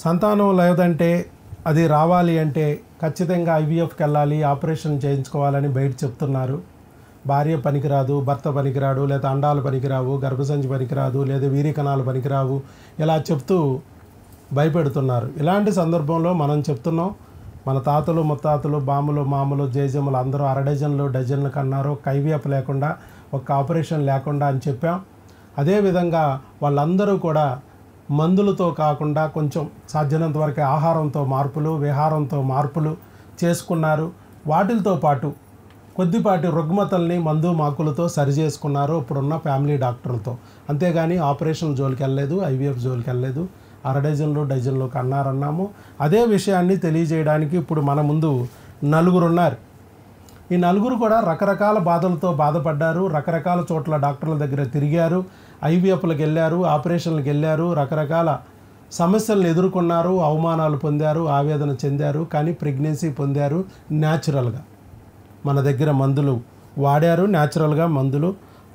సంతానం లేదంటే అది రావాలి అంటే ఖచ్చితంగా ఐవీఎఫ్కి వెళ్ళాలి, ఆపరేషన్ చేయించుకోవాలని బయట చెప్తున్నారు. భార్య పనికిరాదు, భర్త పనికిరాడు, లేదా అండాలు పనికిరావు, గర్భసంచి పనికిరాదు, లేదా వీర్యకణాలు పనికిరావు, ఇలా చెప్తూ భయపెడుతున్నారు. ఇలాంటి సందర్భంలో మనం చెప్తున్నాం, మన తాతలు ముత్తాతలు బామ్మలు మామలు జేజమ్మలు అందరూ డజన్లు కన్నారు. ఒక ఐవీఎఫ్ లేకుండా, ఒక ఆపరేషన్ లేకుండా అని చెప్పాం. అదేవిధంగా వాళ్ళందరూ కూడా మందులతో కాకుండా కొంచెం సాధ్యమైనంత వరకు ఆహారంతో మార్పులు, విహారంతో మార్పులు చేసుకున్నారు. వాటితో పాటు కొద్దిపాటి రుగ్మతల్ని మందు మాకులతో సరి చేసుకున్నారు ఇప్పుడున్న ఫ్యామిలీ డాక్టర్లతో. అంతేగాని ఆపరేషన్ జోలికి వెళ్ళలేదు, ఐవీఎఫ్ జోలికి వెళ్ళలేదు. డజన్లు కన్నారన్నాము. అదే విషయాన్ని తెలియజేయడానికి ఇప్పుడు మన ముందు నలుగురు ఉన్నారు. ఈ నలుగురు కూడా రకరకాల బాధలతో బాధపడ్డారు, రకరకాల చోట్ల డాక్టర్ల దగ్గర తిరిగారు, ఐవీఎఫ్లకు వెళ్ళారు, ఆపరేషన్లకు వెళ్ళారు, రకరకాల సమస్యలను ఎదుర్కొన్నారు, అవమానాలు పొందారు, ఆవేదన చెందారు. కానీ ప్రెగ్నెన్సీ పొందారు న్యాచురల్గా. మన దగ్గర మందులు వాడారు, న్యాచురల్గా మందులు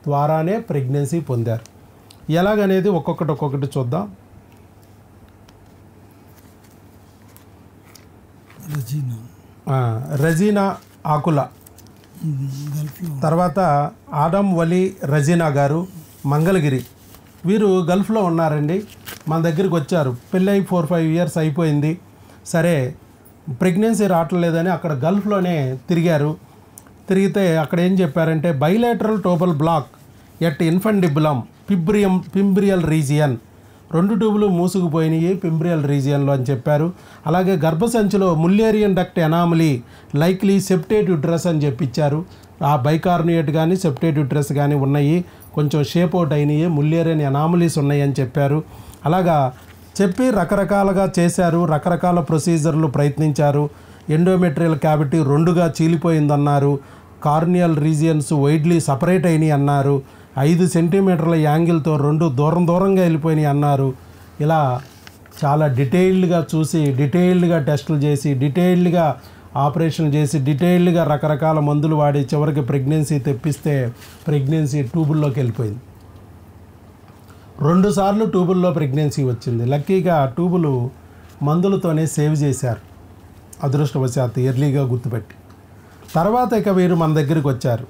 ద్వారానే ప్రెగ్నెన్సీ పొందారు. ఎలాగనేది ఒక్కొక్కటి చూద్దాం. రజీనా ఆకుల, తర్వాత ఆదం వలి రజీనా గారు, మంగళగిరి. వీరు గల్ఫ్లో ఉన్నారండి. మన దగ్గరికి వచ్చారు. పెళ్ళై 4-5 ఇయర్స్ అయిపోయింది. సరే ప్రెగ్నెన్సీ రావట్లేదని అక్కడ గల్ఫ్లోనే తిరిగితే అక్కడ ఏం చెప్పారంటే bilateral tubal block at infundibulum fimbrial region, 2 ట్యూబులు మూసుకుపోయినాయి పింబ్రియల్ రీజియన్లో అని చెప్పారు. అలాగే గర్భసంచిలో Mullerian duct anomaly likely septate uterus అని చెప్పించారు. ఆ బైకార్నియేట్ కానీ సెప్టేట్ యుట్రస్ కానీ ఉన్నాయి, కొంచెం షేప్ అవుట్ అయినాయి, ముల్లేరియన్ ఎనామలీస్ ఉన్నాయి అని చెప్పారు. అలాగా చెప్పి రకరకాలుగా చేశారు, రకరకాల ప్రొసీజర్లు ప్రయత్నించారు. ఎండోమెట్రియల్ క్యావిటీ 2గా చీలిపోయిందన్నారు. కార్నియల్ రీజియన్స్ వైడ్లీ సపరేట్ అయినాయి అన్నారు. 5 సెంటీమీటర్ల యాంగిల్తో 2 దూరంగా వెళ్ళిపోయినాయి అన్నారు. ఇలా చాలా డీటెయిల్డ్గా చూసి, డీటెయిల్డ్గా టెస్టులు చేసి, డీటెయిల్డ్గా ఆపరేషన్ చేసి, డీటెయిల్డ్గా రకరకాల మందులు వాడి చివరికి ప్రెగ్నెన్సీ తెప్పిస్తే ప్రెగ్నెన్సీ ట్యూబుల్లోకి వెళ్ళిపోయింది. 2 సార్లు ట్యూబుల్లో ప్రెగ్నెన్సీ వచ్చింది. లక్కీగా ట్యూబులు మందులతోనే సేవ్ చేశారు, అదృష్టవశాత్తు ఎర్లీగా గుర్తుపెట్టి. తర్వాత ఇక వీరు మన దగ్గరికి వచ్చారు.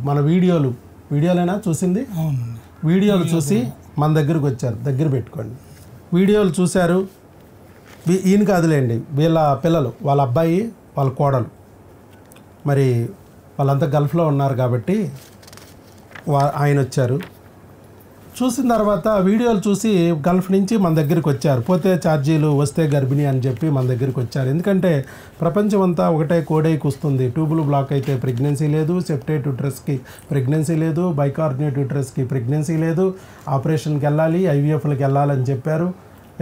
మన వీడియోలైనా చూసింది, వీడియోలు చూసి మన దగ్గరికి వచ్చారు. దగ్గర పెట్టుకోండి. వీడియోలు చూశారు. ఈయన కాదులేండి, వీళ్ళ పిల్లలు, వాళ్ళ అబ్బాయి, వాళ్ళ కోడలు. మరి వాళ్ళంతా గల్ఫ్లో ఉన్నారు కాబట్టి ఆయన వచ్చారు. చూసిన తర్వాత వీడియోలు చూసి గల్ఫ్ నుంచి మన దగ్గరికి వచ్చారు. పోతే ఛార్జీలు, వస్తే గర్భిణి అని చెప్పి మన దగ్గరికి వచ్చారు. ఎందుకంటే ప్రపంచం అంతా ఒకటే కోడైకి వస్తుంది. ట్యూబులు బ్లాక్ అయితే ప్రెగ్నెన్సీ లేదు, సెప్టేట్ యుట్రస్కి ప్రెగ్నెన్సీ లేదు, బైకార్నియేట్ యుట్రస్కి ప్రెగ్నెన్సీ లేదు, ఆపరేషన్కి వెళ్ళాలి, ఐవీఎఫ్లకి వెళ్ళాలని చెప్పారు.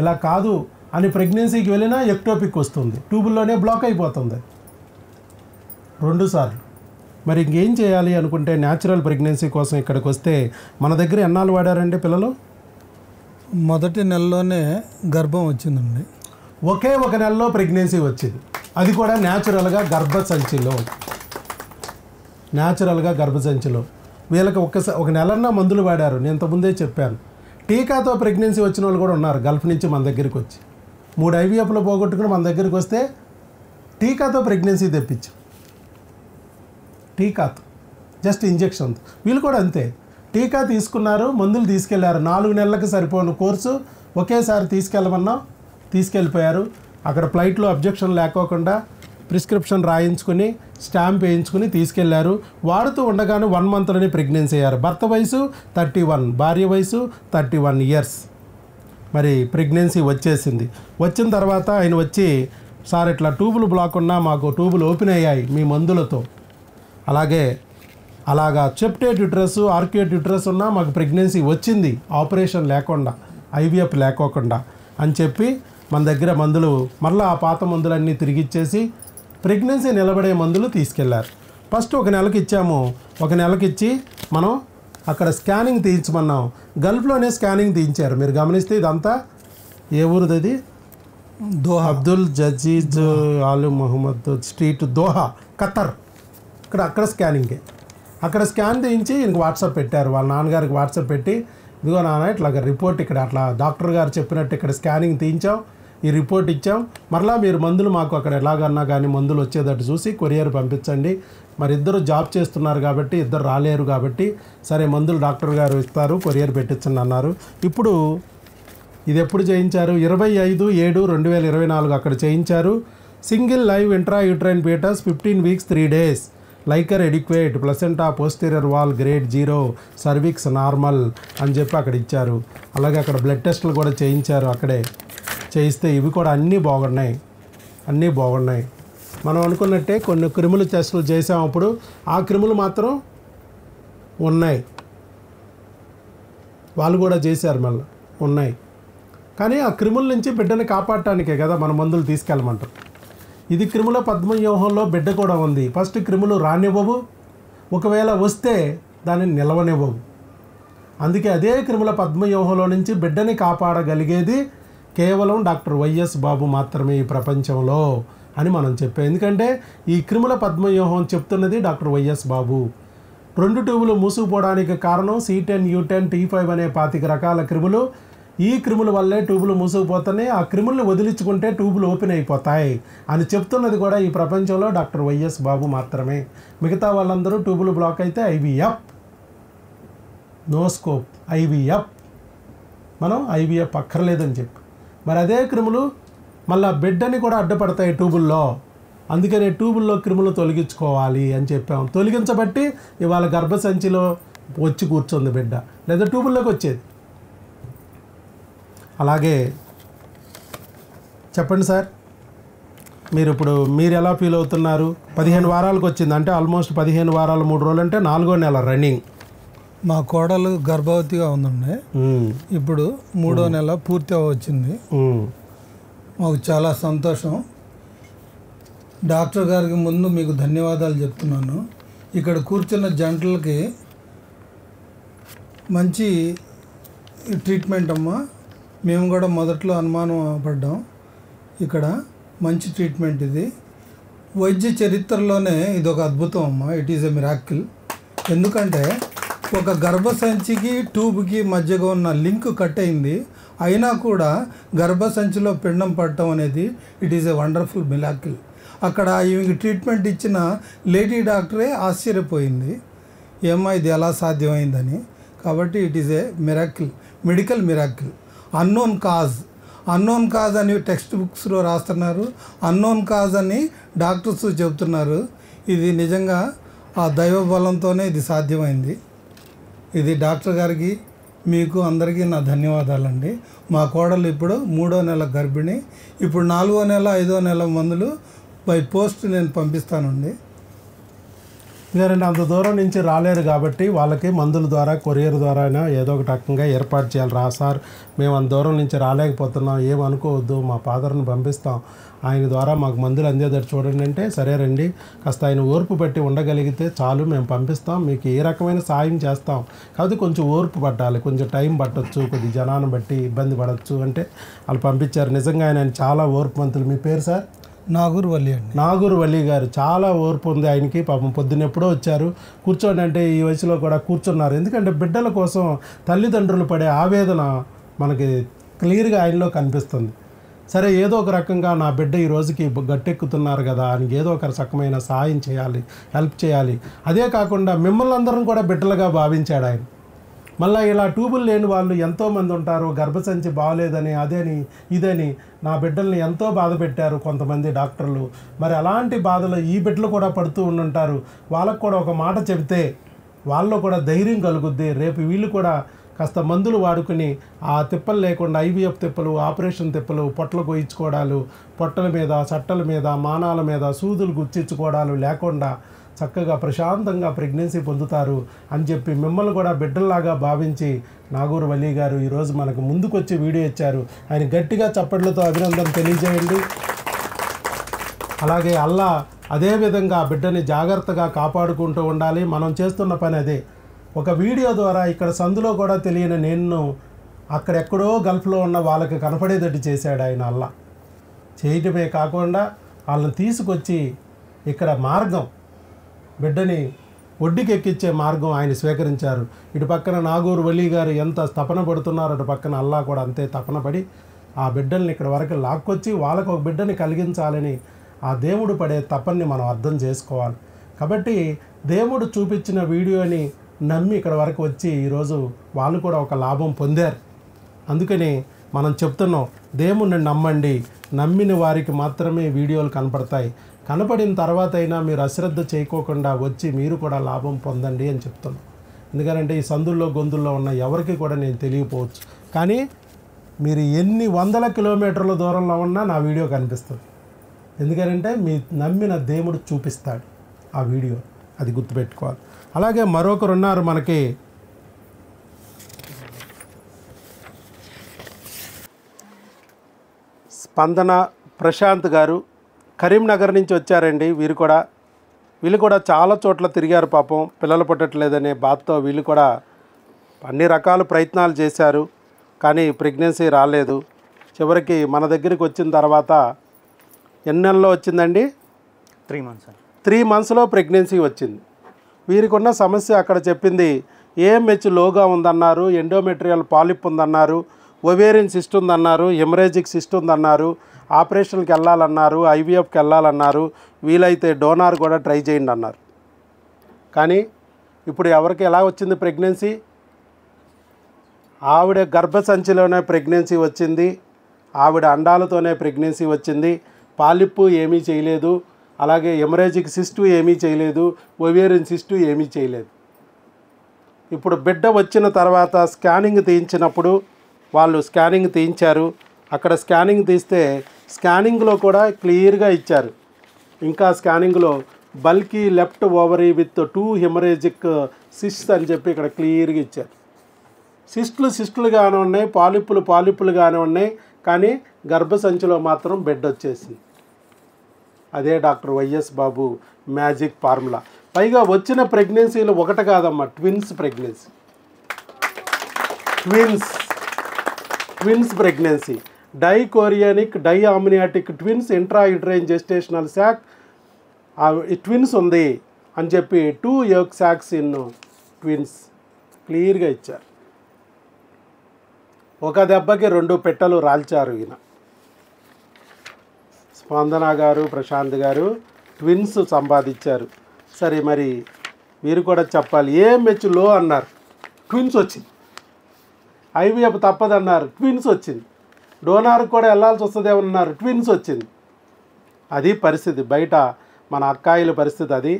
ఇలా కాదు అని ప్రెగ్నెన్సీకి వెళ్ళినా ఎక్టోపిక్ వస్తుంది, ట్యూబుల్లోనే బ్లాక్ అయిపోతుంది 2 సార్లు. మరి ఇంకేం చేయాలి అనుకుంటే న్యాచురల్ ప్రెగ్నెన్సీ కోసం ఇక్కడికి వస్తే మన దగ్గర ఎన్నాళ్ళు వాడారండి పిల్లలు? మొదటి నెలలోనే గర్భం వచ్చిందండి. ఒకే 1 నెలలో ప్రెగ్నెన్సీ వచ్చింది. అది కూడా న్యాచురల్గా గర్భసంచిలో. వీళ్ళకి ఒక నెలన్నా మందులు వాడారు. నేను ఇంతకుముందే చెప్పాను. టీకాతో ప్రెగ్నెన్సీ వచ్చిన వాళ్ళు కూడా ఉన్నారు గల్ఫ్ నుంచి మన దగ్గరికి వచ్చి. 3 ఐవీఎఫ్లో పోగొట్టుకుని మన దగ్గరికి వస్తే టీకాతో ప్రెగ్నెన్సీ తెప్పించాం. టీకాతో, జస్ట్ ఇంజెక్షన్. వీళ్ళు కూడా అంతే, టీకా తీసుకున్నారు, మందులు తీసుకెళ్లారు. 4 నెలలకు సరిపోయిన కోర్సు ఒకేసారి తీసుకెళ్ళిపోయారు. అక్కడ ఫ్లైట్లో అబ్జెక్షన్ లేకోకుండా ప్రిస్క్రిప్షన్ రాయించుకుని, స్టాంప్ వేయించుకుని తీసుకెళ్లారు. వాడుతూ ఉండగానే 1 మంత్లోనే ప్రెగ్నెన్సీ అయ్యారు. భర్త వయసు 31, భార్య వయసు 31 ఇయర్స్. మరి ప్రెగ్నెన్సీ వచ్చేసింది. వచ్చిన తర్వాత ఆయన వచ్చి, సార్ ఇట్లా ట్యూబులు బ్లాక్ ఉన్నా మాకు ట్యూబులు ఓపెన్ అయ్యాయి మీ మందులతో, అలాగా సెప్టేట్ యుట్రస్, ఆర్కియేట్ యుట్రస్ ఉన్నా మాకు ప్రెగ్నెన్సీ వచ్చింది ఆపరేషన్ లేకుండా, ఐవీఎఫ్ లేకోకుండా అని చెప్పి మన దగ్గర మందులు మళ్ళీ ఆ పాత మందులన్నీ తిరిగిచ్చేసి ప్రెగ్నెన్సీ నిలబడే మందులు తీసుకెళ్లారు. ఫస్ట్ 1 నెలకి ఇచ్చాము. 1 నెలకి ఇచ్చి మనం అక్కడ స్కానింగ్ తీయించమన్నాం. గల్ఫ్లోనే స్కానింగ్ తీయించారు. మీరు గమనిస్తే ఇదంతా ఏ ఊరిది? అది దోహా, అబ్దుల్ జజీజ్ ఆలు మొహమ్మద్ స్ట్రీట్, దోహా, ఖత్తర్. అక్కడ స్కానింగే. అక్కడ స్కాన్ తీయించి ఇంక వాట్సాప్ పెట్టారు. వాళ్ళ నాన్నగారికి వాట్సాప్ పెట్టి, ఇదిగో నాన్న ఇట్లాగ రిపోర్ట్ ఇక్కడ అట్లా డాక్టర్ గారు చెప్పినట్టు ఇక్కడ స్కానింగ్ తీయించాం, ఈ రిపోర్ట్ ఇచ్చాం, మరలా మీరు మందులు మాకు అక్కడ ఎలాగన్నా కానీ మందులు వచ్చేటట్టు చూసి కొరియర్ పంపించండి. మరి ఇద్దరు జాబ్ చేస్తున్నారు కాబట్టి ఇద్దరు రాలేరు కాబట్టి సరే మందులు డాక్టర్ గారు ఇస్తారు, కొరియర్ పెట్టించండి అన్నారు. ఇప్పుడు ఇది ఎప్పుడు చేయించారు? 25/7/2024 అక్కడ చేయించారు. Single live intrauterine betas 15 weeks 3 days, liker adequate, placenta posterior wall grade 0, cervix normal అని చెప్పి అక్కడ ఇచ్చారు. అలాగే అక్కడ బ్లడ్ టెస్టులు కూడా చేయించారు. అక్కడే చేయిస్తే ఇవి కూడా అన్నీ బాగున్నాయి. మనం అనుకున్నట్టే కొన్ని క్రిములు టెస్టులు చేసాం, అప్పుడు ఆ క్రిములు మాత్రం ఉన్నాయి, వాళ్ళు కూడా చేశారు, మళ్ళీ ఉన్నాయి. కానీ ఆ క్రిముల నుంచి బిడ్డని కాపాడటానికే కదా మన మందులు తీసుకెళ్ళమంటారు. ఇది క్రిముల పద్మవ్యూహంలో బిడ్డ కూడా ఉంది. ఫస్ట్ క్రిములు రానివ్వవు, ఒకవేళ వస్తే దానిని నిలవనివ్వవు. అందుకే అదే క్రిముల పద్మవ్యూహంలో నుంచి బిడ్డని కాపాడగలిగేది కేవలం డాక్టర్ వైఎస్ బాబు మాత్రమే ఈ ప్రపంచంలో అని మనం చెప్పాం. ఎందుకంటే ఈ క్రిముల పద్మవ్యూహం చెప్తున్నది డాక్టర్ వైఎస్ బాబు. 2 ట్యూబులు మూసుకుపోవడానికి కారణం C10, U10, T5 అనే 25 రకాల క్రిములు. ఈ క్రిముల వల్లే ట్యూబులు మూసుకుపోతున్నాయి. ఆ క్రిములను వదిలించుకుంటే ట్యూబులు ఓపెన్ అయిపోతాయి అని చెప్తున్నది కూడా ఈ ప్రపంచంలో డాక్టర్ వైఎస్ బాబు మాత్రమే. మిగతా వాళ్ళందరూ ట్యూబులు బ్లాక్ అయితే IVF, నో స్కోప్, IVF, మనం IVF అక్కర్లేదని చెప్పి. మరి అదే క్రిములు మళ్ళీ బిడ్డని కూడా అడ్డుపడతాయి ట్యూబుల్లో. అందుకనే ట్యూబుల్లో క్రిములు తొలగించుకోవాలి అని చెప్పాము. తొలగించబట్టి ఇవాళ గర్భసంచిలో వచ్చి కూర్చుంది బిడ్డ, లేదా ట్యూబుల్లోకి వచ్చేది. అలాగే చెప్పండి సార్, మీరు ఎలా ఫీల్ అవుతున్నారు? 15 వారాలకు వచ్చింది అంటే ఆల్మోస్ట్ 15 వారాలు 3 రోజులు అంటే 4వ నెల రన్నింగ్. మా కోడలు గర్భవతిగా ఉందండి. ఇప్పుడు 3వ నెల పూర్తి వచ్చింది. మాకు చాలా సంతోషం. డాక్టర్ గారికి ముందు మీకు ధన్యవాదాలు చెప్తున్నాను. ఇక్కడ కూర్చున్న జంటలకి మంచి ట్రీట్మెంట్ అమ్మా. మేము కూడా మొదట్లో అనుమానం పడ్డాం. ఇక్కడ మంచి ట్రీట్మెంట్ ఇది. వైద్య చరిత్రలోనే ఇది ఒక అద్భుతం అమ్మా. It is a miracle. ఎందుకంటే ఒక గర్భసంచికి ట్యూబ్కి మధ్యగా ఉన్న లింక్ కట్ అయింది, అయినా కూడా గర్భసంచిలో పిండం పడటం అనేది it is a wonderful miracle. అక్కడ ఈమెకి ట్రీట్మెంట్ ఇచ్చిన లేడీ డాక్టరే ఆశ్చర్యపోయింది, ఏమ్మా ఇది ఎలా సాధ్యమైందని. కాబట్టి it is a miracle, medical miracle. Unknown cause అని టెక్స్ట్ బుక్స్లో రాస్తున్నారు, అన్నోన్ కాజ్ అని డాక్టర్స్ చెబుతున్నారు. ఇది నిజంగా ఆ దైవ బలంతోనే ఇది సాధ్యమైంది. ఇది డాక్టర్ గారికి మీకు అందరికీ నా ధన్యవాదాలండి. మా కోడలు ఇప్పుడు 3వ నెల గర్భిణి. ఇప్పుడు 4వ నెల 5వ నెల మందులు బై పోస్ట్ నేను పంపిస్తానండి. ఎందుకంటే అంత దూరం నుంచి రాలేరు కాబట్టి వాళ్ళకి మందుల ద్వారా కొరియర్ ద్వారా అయినా ఏదో ఒక రకంగా ఏర్పాటు చేయాలి. సార్ మేము అంత దూరం నుంచి రాలేకపోతున్నాం, ఏమనుకోవద్దు, మా ఫాదర్ని పంపిస్తాం, ఆయన ద్వారా మాకు మందులు అందేదట్టు చూడండి అంటే, సరే రండి, కాస్త ఆయన ఓర్పు పట్టి ఉండగలిగితే చాలు, మేము పంపిస్తాం, మీకు ఏ రకమైన సాయం చేస్తాం, కాబట్టి కొంచెం ఓర్పు పట్టాలి, కొంచెం టైం పట్టవచ్చు, కొద్ది జనాన్ని బట్టి ఇబ్బంది పడవచ్చు అంటే వాళ్ళు పంపించారు. నిజంగా ఆయన చాలా ఓర్పుమంతులు. మీ పేరు సార్? నాగూర్ వల్లి అండి. నాగూర్ వల్లి గారు. చాలా ఓర్పు ఉంది ఆయనకి. పాపం పొద్దున్న ఎప్పుడో వచ్చారు, కూర్చోండి అంటే ఈ వయసులో కూడా కూర్చున్నారు. ఎందుకంటే బిడ్డల కోసం తల్లిదండ్రులు పడే ఆవేదన మనకి క్లియర్గా ఆయనలో కనిపిస్తుంది. సరే ఏదో ఒక రకంగా నా బిడ్డ ఈ రోజుకి గట్టెక్కుతున్నారు కదా, ఆయనకి ఏదో ఒక రకమైన సహాయం చేయాలి, హెల్ప్ చేయాలి. అదే కాకుండా మిమ్మల్ని అందరం కూడా బిడ్డలుగా భావించాడు ఆయన. మళ్ళీ ఇలా ట్యూబులు లేని వాళ్ళు ఎంతోమంది ఉంటారు, గర్భసంచి బాగలేదని అదని ఇదని నా బిడ్డల్ని ఎంతో బాధ పెట్టారు కొంతమంది డాక్టర్లు. మరి అలాంటి బాధలు ఈ బిడ్డలు కూడా పడుతూ ఉండుంటారు. వాళ్ళకు కూడా ఒక మాట చెబితే వాళ్ళలో కూడా ధైర్యం కలుగుద్ది. రేపు వీళ్ళు కూడా కాస్త మందులు వాడుకుని ఆ తిప్పలు లేకుండా, IVF తిప్పలు, ఆపరేషన్ తిప్పలు, పొట్టలు కోయించుకోవడాలు, పొట్టల మీద, చట్టల మీద, మానాల మీద సూదులు గుచ్చించుకోవడాలు లేకుండా చక్కగా ప్రశాంతంగా ప్రెగ్నెన్సీ పొందుతారు అని చెప్పి మిమ్మల్ని కూడా బిడ్డల్లాగా భావించి నాగూర్ వల్లి గారు ఈరోజు మనకు ముందుకొచ్చి వీడియో ఇచ్చారు. ఆయన గట్టిగా చప్పట్లతో అభినందన తెలియజేయండి. అలాగే అల్లా అదేవిధంగా బిడ్డని జాగ్రత్తగా కాపాడుకుంటూ ఉండాలి. మనం చేస్తున్న పని అదే. ఒక వీడియో ద్వారా ఇక్కడ సందులో కూడా తెలియని నేను అక్కడెక్కడో గల్ఫ్లో ఉన్న వాళ్ళకి కనపడేటట్టు చేశాడు ఆయన. అల్లా చేయటమే కాకుండా వాళ్ళని తీసుకొచ్చి ఇక్కడ మార్గం, బిడ్డని ఒడ్డుకి ఎక్కించే మార్గం ఆయన స్వీకరించారు. ఇటు పక్కన నాగూర్ వల్లి గారు ఎంత తపన పడుతున్నారో అటు పక్కన అల్లా కూడా అంతే తపన పడి ఆ బిడ్డల్ని ఇక్కడ వరకు లాక్కొచ్చి వాళ్ళకు ఒక బిడ్డని కలిగించాలని ఆ దేవుడు పడే తపన్ని మనం అర్థం చేసుకోవాలి. కాబట్టి దేవుడు చూపించిన వీడియోని నమ్మి ఇక్కడ వరకు వచ్చి ఈరోజు వాళ్ళు కూడా ఒక లాభం పొందారు. అందుకని మనం చెప్తున్నాం, దేవుణ్ణి నమ్మండి, నమ్మిన వారికి మాత్రమే వీడియోలు కనపడతాయి. కనపడిన తర్వాత అయినా మీరు అశ్రద్ధ చేయకోకుండా వచ్చి మీరు కూడా లాభం పొందండి అని చెప్తున్నాం. ఎందుకంటే ఈ సందుల్లో గొంతుల్లో ఉన్న ఎవరికి కూడా నేను తెలియకపోవచ్చు, కానీ మీరు ఎన్ని వందల కిలోమీటర్ల దూరంలో ఉన్నా నా వీడియో కనిపిస్తుంది. ఎందుకంటే మీ నమ్మిన దేవుడు చూపిస్తాడు ఆ వీడియో, అది గుర్తుపెట్టుకోవాలి. అలాగే మరొకరు ఉన్నారు మనకి, స్పందన ప్రశాంత్ గారు, కరీంనగర్ నుంచి వచ్చారండి. వీళ్ళు కూడా చాలా చోట్ల తిరిగారు. పాపం పిల్లలు పుట్టట్లేదనే బాధతో వీళ్ళు కూడా అన్ని రకాల ప్రయత్నాలు చేశారు, కానీ ప్రెగ్నెన్సీ రాలేదు. చివరికి మన దగ్గరికి వచ్చిన తర్వాత ఎన్ని నెలల్లో వచ్చిందండి? 3 months. 3 monthsలో ప్రెగ్నెన్సీ వచ్చింది. వీరికి ఉన్న సమస్య అక్కడ చెప్పింది, ఏఎంహెచ్ లోగా ఉందన్నారు, ఎండోమెట్రియల్ పాలిప్ ఉందన్నారు, ఒవేరియన్ సిస్ట్ ఉందన్నారు, హెమరేజిక్ సిస్ట్ ఉందన్నారు, ఆపరేషన్కి వెళ్ళాలన్నారు, ఐవీఎఫ్కి వెళ్ళాలన్నారు, వీలైతే డోనార్ కూడా ట్రై చేయండి అన్నారు. కానీ ఇప్పుడు ఎవరికి ఎలా వచ్చింది ప్రెగ్నెన్సీ? ఆవిడ గర్భసంచిలోనే ప్రెగ్నెన్సీ వచ్చింది, ఆవిడ అండాలతోనే ప్రెగ్నెన్సీ వచ్చింది. పాలిప్పు ఏమీ చేయలేదు, అలాగే హెమరేజిక్ సిస్టు ఏమీ చేయలేదు, ఒవేరియన్ సిస్టు ఏమీ చేయలేదు. ఇప్పుడు బిడ్డ వచ్చిన తర్వాత స్కానింగ్ తీయించినప్పుడు వాళ్ళు స్కానింగ్ తీయించారు. అక్కడ స్కానింగ్ తీస్తే స్కానింగ్లో కూడా క్లియర్గా ఇచ్చారు. ఇంకా స్కానింగ్లో bulky left ovary with 2 haemorrhagic cysts అని చెప్పి ఇక్కడ క్లియర్గా ఇచ్చారు. సిస్టులుగానే ఉన్నాయి, పాలిప్పులుగానే ఉన్నాయి, కానీ గర్భసంచిలో మాత్రం బెడ్ వచ్చేసింది. అదే doctor YS Babu magic formula. పైగా వచ్చిన ప్రెగ్నెన్సీలు ఒకటి కాదమ్మా, twins pregnancy, twins pregnancy, dichorionic diamniotic twins intrauterine gestational sac twins ఉంది అని చెప్పి 2 యోక్ శాక్స్ ఇన్ ట్విన్స్ క్లియర్గా ఇచ్చారు. ఒక దెబ్బకి 2 పెట్టెలు రాల్చారు ఈయన. స్పందన గారు, ప్రశాంత్ గారు ట్విన్స్ సంపాదించారు. సరే, మరి మీరు కూడా చెప్పాలి. ఏఎంహెచ్ లో అన్నారు, ట్విన్స్ వచ్చింది. ఐవీఎఫ్ తప్పదన్నారు, ట్విన్స్ వచ్చింది. డోనార్కి కూడా వెళ్ళాల్సి వస్తుందేమన్నారు, ట్విన్స్ వచ్చింది. అది పరిస్థితి. బయట మన అక్కాయిల పరిస్థితి అది.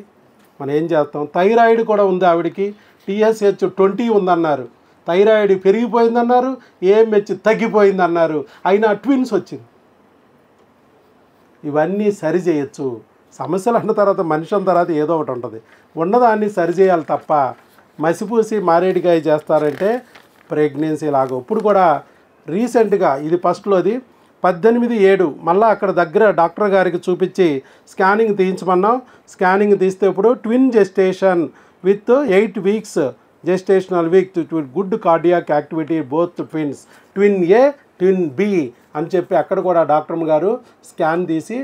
మనం ఏం చేస్తాం? థైరాయిడ్ కూడా ఉంది ఆవిడికి, TSH 20 ఉందన్నారు, థైరాయిడ్ పెరిగిపోయిందన్నారు, ఏఎంహెచ్ తగ్గిపోయిందన్నారు, అయినా ట్విన్స్ వచ్చింది. ఇవన్నీ సరి చేయొచ్చు. సమస్యలు అన్న తర్వాత మనిషి అన్న తర్వాత ఏదో ఒకటి ఉంటుంది, ఉన్నదాన్ని సరిచేయాలి తప్ప మసిపూసి మారేడికాయ చేస్తారంటే ప్రెగ్నెన్సీ లాగా. ఇప్పుడు కూడా రీసెంట్గా ఇది ఫస్ట్లోది 18/7 మళ్ళీ అక్కడ దగ్గర డాక్టర్ గారికి చూపించి స్కానింగ్ తీయించమన్నాం. స్కానింగ్ తీస్తే ఇప్పుడు twin gestation with 8 weeks gestational week good cardiac activity both twins, twin A twin B అని చెప్పి అక్కడ కూడా డాక్టర్ గారు స్కాన్ తీసి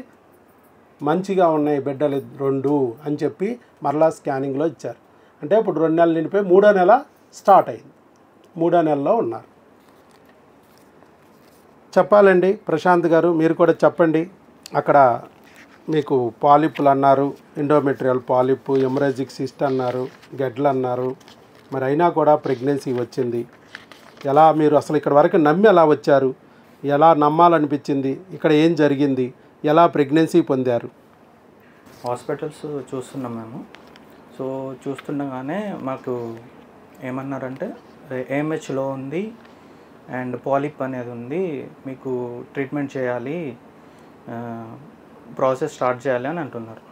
మంచిగా ఉన్నాయి బిడ్డలు 2 అని చెప్పి మరలా స్కానింగ్లో ఇచ్చారు. అంటే ఇప్పుడు 2 నెలలు నిండిపోయి 3వ నెల స్టార్ట్ అయింది, 3వ నెలలో ఉన్నారు. చెప్పాలండి ప్రశాంత్ గారు, మీరు కూడా చెప్పండి. అక్కడ మీకు పాలిప్పులు అన్నారు, ఎండోమెట్రియల్ పాలిప్, హెమరేజిక్ సిస్ట్ అన్నారు, గెడ్లు అన్నారు, మరి అయినా కూడా ప్రెగ్నెన్సీ వచ్చింది. ఎలా మీరు అసలు ఇక్కడ వరకు నమ్మి ఎలా వచ్చారు? ఎలా నమ్మాలనిపించింది? ఇక్కడ ఏం జరిగింది? ఎలా ప్రెగ్నెన్సీ పొందారు? హాస్పిటల్స్ చూస్తున్నాం మేము. సో చూస్తుండగానే మాకు ఏమన్నారంటే ఏఎంహెచ్లో ఉంది అండ్ పాలిప్ అనేది ఉంది, మీకు ట్రీట్మెంట్ చేయాలి, ప్రాసెస్ స్టార్ట్ చేయాలి అని అంటున్నారు.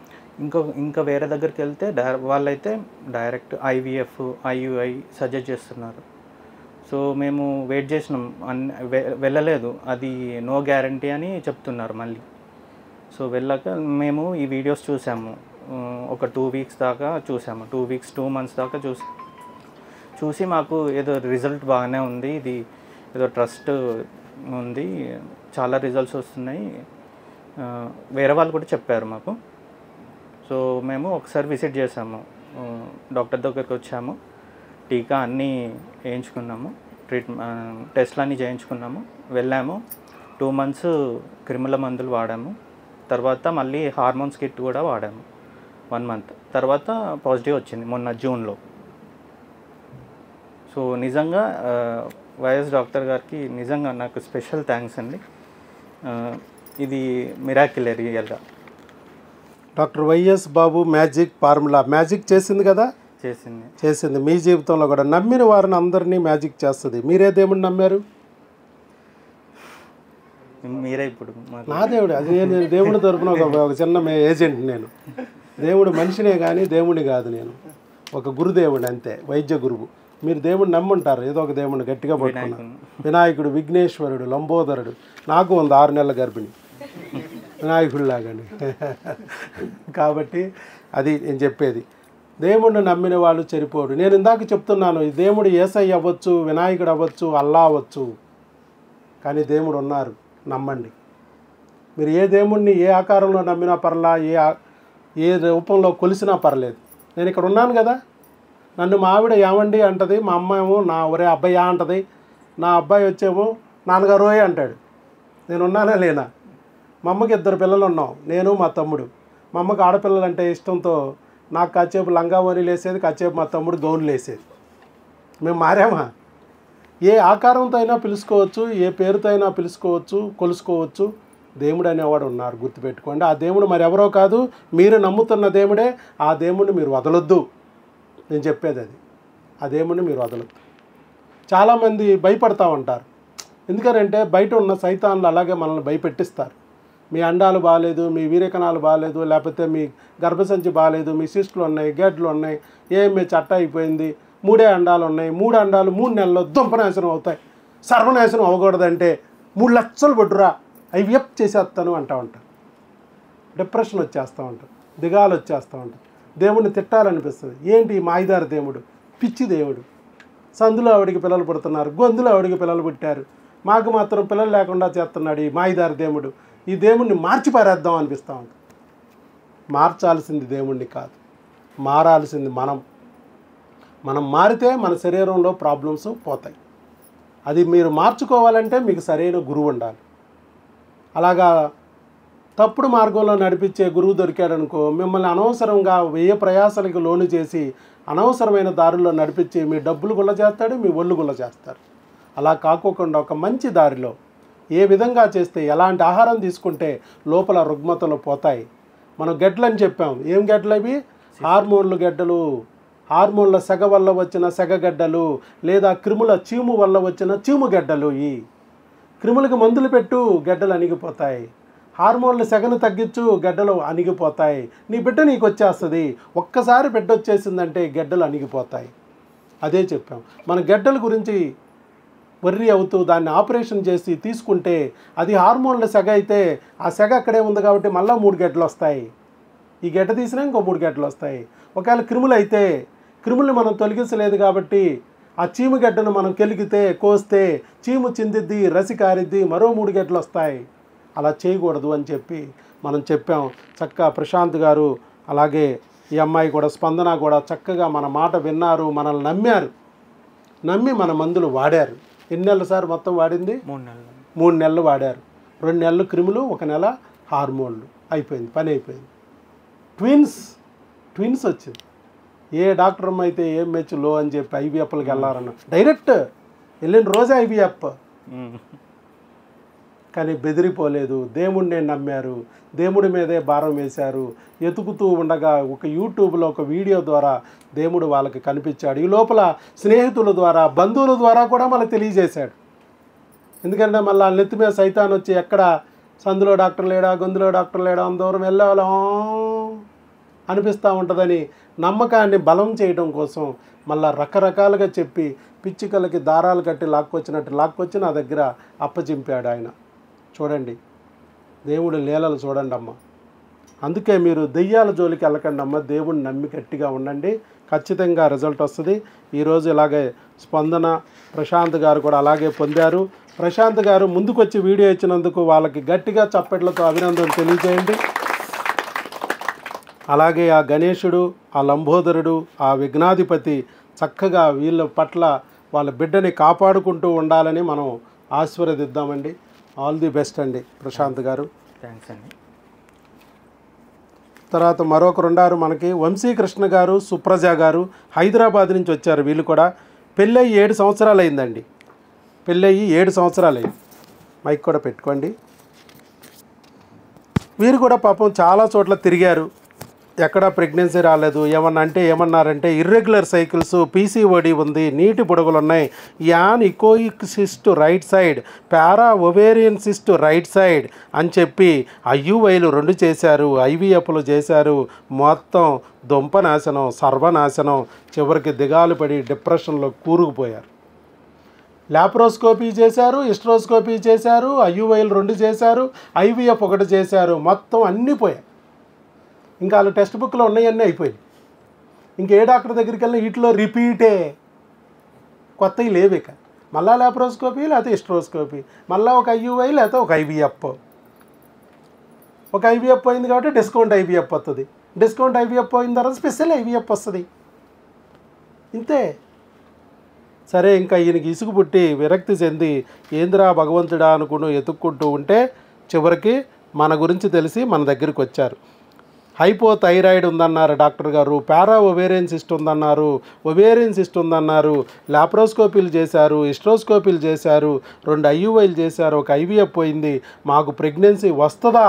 ఇంకా వేరే దగ్గరికి వెళ్తే వాళ్ళైతే డైరెక్ట్ ఐవీఎఫ్, ఐయుఐ సజెస్ట్ చేస్తున్నారు. సో మేము వెయిట్ చేసినాం, వెళ్ళలేదు, అది నో గ్యారంటీ అని చెప్తున్నారు మళ్ళీ. సో వెళ్ళాక మేము ఈ వీడియోస్ చూసాము, ఒక 2 weeks దాకా చూసాము, 2 months దాకా చూసి మాకు ఏదో రిజల్ట్ బాగానే ఉంది, ఇది ఏదో ట్రస్ట్ ఉంది, చాలా రిజల్ట్స్ వస్తున్నాయి, వేరే వాళ్ళు కూడా చెప్పారు మాకు. సో మేము ఒకసారి విజిట్ చేసాము, డాక్టర్ దగ్గరికి వచ్చాము, టీకా అన్నీ వేయించుకున్నాము, టెస్ట్లు అన్నీ చేయించుకున్నాము, వెళ్ళాము. 2 మంత్స్ క్రిముల మందులు వాడాము. తర్వాత మళ్ళీ హార్మోన్స్ కిట్ కూడా వాడాము 1 మంత్. తర్వాత పాజిటివ్ వచ్చింది మొన్న జూన్లో. సో నిజంగా వైఎస్ డాక్టర్ గారికి నిజంగా నాకు స్పెషల్ థ్యాంక్స్ అండి. ఇది మిరాకిల్ రియల్గా. Doctor YS Babu magic formula magic చేసింది కదా, చేసింది. మీ జీవితంలో కూడా నమ్మిన వారిని అందరినీ మ్యాజిక్ చేస్తుంది. మీరే దేవుడిని నమ్మారు? మీరే ఇప్పుడు నా దేవుడు. అది నేను దేవుడి తరపున ఒక చిన్న ఏజెంట్. నేను దేవుడు మనిషినే కానీ దేవుడిని కాదు. నేను ఒక గురుదేవుడు అంతే, వైద్య గురువు. మీరు దేవుడిని నమ్ముంటారు, ఏదో ఒక దేవుడిని గట్టిగా పట్టుకున్నారు. వినాయకుడు, విఘ్నేశ్వరుడు, లంబోదరుడు. నాకు ఉంది 6 నెలల గర్భిణి, వినాయకుడిలాగానే. కాబట్టి అది నేను చెప్పేది. దేవుడిని నమ్మిన వాళ్ళు చెరిపోడు. నేను ఇందాక చెప్తున్నాను, ఈ దేవుడు యేసయ్య అవ్వచ్చు, వినాయకుడు అవ్వచ్చు, అల్లా అవ్వచ్చు, కానీ దేవుడు ఉన్నారు, నమ్మండి. మీరు ఏ దేవుడిని ఏ ఆకారంలో నమ్మినా పర్లా, ఏ రూపంలో కొలిసినా పర్లేదు. నేను ఇక్కడ ఉన్నాను కదా, నన్ను మా ఆవిడ ఏమండి అంటది, మా అమ్మ ఏమో నా ఒరే అబ్బాయి అంటది, నా అబ్బాయి వచ్చేమో నాన్నగారోయ్ అంటాడు. నేను ఉన్నానా లేనా? మా అమ్మకి 2 పిల్లలు ఉన్నాం, నేను మా తమ్ముడు. మా అమ్మకి ఆడపిల్లలు అంటే ఇష్టంతో నాకు కాసేపు లంగా ఓనీలు వేసేది, కాసేపు మా తమ్ముడు గౌన్లు వేసేది. మేము మారామా? ఏ ఆకారంతో అయినా పిలుచుకోవచ్చు, ఏ పేరుతో అయినా పిలుచుకోవచ్చు, కొలుసుకోవచ్చు. దేవుడు అనేవాడు ఉన్నారు, గుర్తుపెట్టుకోండి. ఆ దేవుడు మరి ఎవరో కాదు, మీరు నమ్ముతున్న దేవుడే. ఆ దేవుడిని మీరు వదలొద్దు. నేను చెప్పేది అది, ఆ దేవుడిని మీరు వదలొద్దు. చాలామంది భయపడతా ఉంటారు. ఎందుకనంటే బయట ఉన్న సైతాన్లు అలాగే మనల్ని భయపెట్టిస్తారు. మీ అండాలు బాగాలేదు, మీ వీరకణాలు బాగాలేదు, లేకపోతే మీ గర్భసంచి బాగాలేదు, మీ సిస్టులు ఉన్నాయి, గడ్డలు ఉన్నాయి, మీ చట్ట అయిపోయింది, 3 అండాలు ఉన్నాయి, 3 అండాలు 3 నెలల్లో దుంపనాశనం అవుతాయి, సర్వనాశనం అవ్వకూడదంటే 3 లక్షలు పట్టురా, ఐవీఎఫ్ చేసేస్తాను అంటూ ఉంటారు. డిప్రెషన్ వచ్చేస్తూ ఉంటారు, దిగాలు వచ్చేస్తూ ఉంటారు. దేవుడిని తిట్టాలనిపిస్తుంది. ఏంటి మాయిదారు దేవుడు, పిచ్చి దేవుడు. సందులో ఆవిడికి పిల్లలు పుడుతున్నారు, గొంతులో ఆవిడికి పిల్లలు పుట్టారు, మాకు మాత్రం పిల్లలు లేకుండా చేస్తున్నాడు ఈ మాయిదారు దేవుడు. ఈ దేవుణ్ణి మార్చి పారేద్దాం అనిపిస్తూ ఉంటుంది. మార్చాల్సింది దేవుణ్ణి కాదు, మారాల్సింది మనం మారితే మన శరీరంలో ప్రాబ్లమ్స్ పోతాయి. అది మీరు మార్చుకోవాలంటే మీకు సరైన గురువు ఉండాలి. అలాగా తప్పుడు మార్గంలో నడిపించే గురువు దొరికాడనుకో, మిమ్మల్ని అనవసరంగా 1000 ప్రయాసాలకు లోను చేసి అనవసరమైన దారుల్లో నడిపించి మీ డబ్బులు గుల్ల చేస్తాడు, మీ ఒళ్ళు గుల్ల చేస్తారు. అలా కాకోకుండా ఒక మంచి దారిలో ఏ విధంగా చేస్తే, ఎలాంటి ఆహారం తీసుకుంటే లోపల రుగ్మతలు పోతాయి. మనం గెడ్లు అని చెప్పాం. ఏం గెడ్లు అవి? హార్మోన్లు గెడ్డలు. హార్మోన్ల సెగ వల్ల వచ్చిన సెగగడ్డలు, లేదా క్రిముల చీము వల్ల వచ్చిన చీము గెడ్డలు. ఈ క్రిములకి మందులు పెట్టు, గెడ్డలు అణిగిపోతాయి. హార్మోన్ల సెగను తగ్గించు, గెడ్డలు అణిగిపోతాయి. నీ బిడ్డ నీకు వచ్చేస్తుంది. ఒక్కసారి బిడ్డ వచ్చేసిందంటే గెడ్డలు అణిగిపోతాయి. అదే చెప్పాం. మన గెడ్డల గురించి వర్రీ అవుతూ దాన్ని ఆపరేషన్ చేసి తీసుకుంటే అది హార్మోన్ల సెగ అయితే ఆ సెగ అక్కడే ఉంది కాబట్టి మళ్ళీ 3 గెడ్డలు వస్తాయి. ఈ గెడ్డ తీసినా ఇంకో 3 గెడ్డలు వస్తాయి. ఒకవేళ క్రిములు అయితే క్రిముల్ని మనం తొలగించలేదు కాబట్టి ఆ చీము గెడ్డను మనం కెలిగితే, కోస్తే చీము చిందిద్ది, రసి కారిద్ది, మరో 3 గెడ్డలు వస్తాయి. అలా చేయకూడదు అని చెప్పి మనం చెప్పాం. చక్కగా ప్రశాంత్ గారు, అలాగే ఈ అమ్మాయి కూడా, స్పందన కూడా చక్కగా మన మాట విన్నారు, మనల్ని నమ్మారు. నమ్మి మన మందులు వాడారు. ఎన్ని నెలలు సార్ మొత్తం వాడింది? 3 నెలలు వాడారు. 2 నెలలు క్రిములు, 1 నెల హార్మోన్లు. అయిపోయింది, పని అయిపోయింది. ట్విన్స్ వచ్చింది. ఏ డాక్టర్ అమ్మ అయితే ఏం మెచ్ లో అని చెప్పి ఐవీఎఫ్లకి వెళ్ళారన్న, డైరెక్ట్ వెళ్ళిన రోజే ఐవీఎఫ్. కానీ బెదిరిపోలేదు, దేవుడినే నమ్మారు, దేవుడి మీదే భారం వేశారు. ఎతుకుతూ ఉండగా ఒక యూట్యూబ్లో ఒక వీడియో ద్వారా దేవుడు వాళ్ళకి కనిపించాడు. ఈ లోపల స్నేహితుల ద్వారా, బంధువుల ద్వారా కూడా మనకు తెలియజేశాడు. ఎందుకంటే మళ్ళీ నెత్తి మీద సైతాన్ వచ్చి ఎక్కడ సందులో డాక్టర్ లేడా, గొంతులో డాక్టర్ లేడా, అంత దూరం వెళ్ళాలో అనిపిస్తూ ఉంటుందని నమ్మకాన్ని బలం చేయడం కోసం మళ్ళీ రకరకాలుగా చెప్పి పిచ్చికలకి దారాలు కట్టి లాక్కొచ్చినట్టు లాక్కొచ్చి నా దగ్గర అప్పచింపాడు ఆయన. చూడండి దేవుడి లీలలు చూడండి అమ్మ. అందుకే మీరు దెయ్యాల జోలికి వెళ్ళకండి అమ్మ, దేవుడిని నమ్మి గట్టిగా ఉండండి, ఖచ్చితంగా రిజల్ట్ వస్తుంది. ఈరోజు ఇలాగే స్పందన, ప్రశాంత్ గారు కూడా అలాగే పొందారు. ప్రశాంత్ గారు ముందుకొచ్చి వీడియో ఇచ్చినందుకు వాళ్ళకి గట్టిగా చప్పట్లతో అభినందనలు తెలియజేయండి. అలాగే ఆ గణేశుడు, ఆ లంబోదరుడు, ఆ విఘ్నాధిపతి చక్కగా వీళ్ళ పట్ల వాళ్ళ బిడ్డని కాపాడుకుంటూ ఉండాలని మనం ఆశీర్వదిద్దామండి. ఆల్ ది బెస్ట్ అండి ప్రశాంత్ గారు. థ్యాంక్స్ అండి. తర్వాత మరొకరు ఉన్నారు మనకి, వంశీకృష్ణ గారు, సుప్రజ గారు, హైదరాబాద్ నుంచి వచ్చారు. వీళ్ళు కూడా పెళ్ళయి 7 సంవత్సరాలు అయిందండి. పెళ్ళయి 7 సంవత్సరాలు అయింది. మైక్ కూడా పెట్టుకోండి. వీరు కూడా పాపం చాలా చోట్ల తిరిగారు, ఎక్కడా ప్రెగ్నెన్సీ రాలేదు. ఏమన్నా అంటే ఏమన్నారంటే ఇర్రెగ్యులర్ సైకిల్స్, పీసీఓడి ఉంది, నీటి బుడగలు ఉన్నాయి, anechoic cyst right side, para ovarian cyst right side అని చెప్పి ఐయుఐలు 2 చేశారు, ఐవీఎఫ్లు చేశారు. మొత్తం దుంపనాశనం, సర్వనాశనం. చివరికి దిగాలు పడి డిప్రెషన్లో కూరుకుపోయారు. ల్యాప్రోస్కోపీ చేశారు, హిస్ట్రోస్కోపీ చేశారు, ఐయుఐలు 2 చేశారు, ఐవీఎఫ్ 1 చేశారు. మొత్తం అన్నీ పోయాయి. ఇంకా వాళ్ళు టెక్స్ట్ బుక్లో ఉన్నాయన్నీ అయిపోయింది. ఇంకే డాక్టర్ దగ్గరికి వెళ్ళినా వీటిలో రిపీటే, కొత్తవి లేవు. ఇక మళ్ళీ ల్యాప్రోస్కోపీ లేకపోతే హిస్ట్రోస్కోపీ, మళ్ళీ ఒక ఐయుఐ లేకపోతే ఒక ఐవీఎఫ్. ఒక ఐవీఎఫ్ పోయింది కాబట్టి డిస్కౌంట్ ఐవీఎఫ్ వస్తుంది, డిస్కౌంట్ ఐవీఎఫ్ పోయిన తర్వాత స్పెషల్ ఐవీఎఫ్ వస్తుంది. ఇంతే. సరే, ఇంకా ఈయనకి ఇసుగు పుట్టి విరక్తి చెంది ఏందిరా భగవంతుడా అనుకుని ఎతుక్కుంటూ ఉంటే చివరికి మన గురించి తెలిసి మన దగ్గరికి వచ్చారు. హైపోథైరాయిడ్ ఉందన్నారు డాక్టర్ గారు, పారా ఒవేరియన్ సిస్ట్ ఉందన్నారు, ఒవేరియన్ సిస్ట్ ఉందన్నారు, ల్యాప్రోస్కోపీలు చేశారు, హిస్ట్రోస్కోపీలు చేశారు, 2 ఐయుఐలు చేశారు, ఒక ఐవీఎఫ్ పోయింది. మాకు ప్రెగ్నెన్సీ వస్తుందా?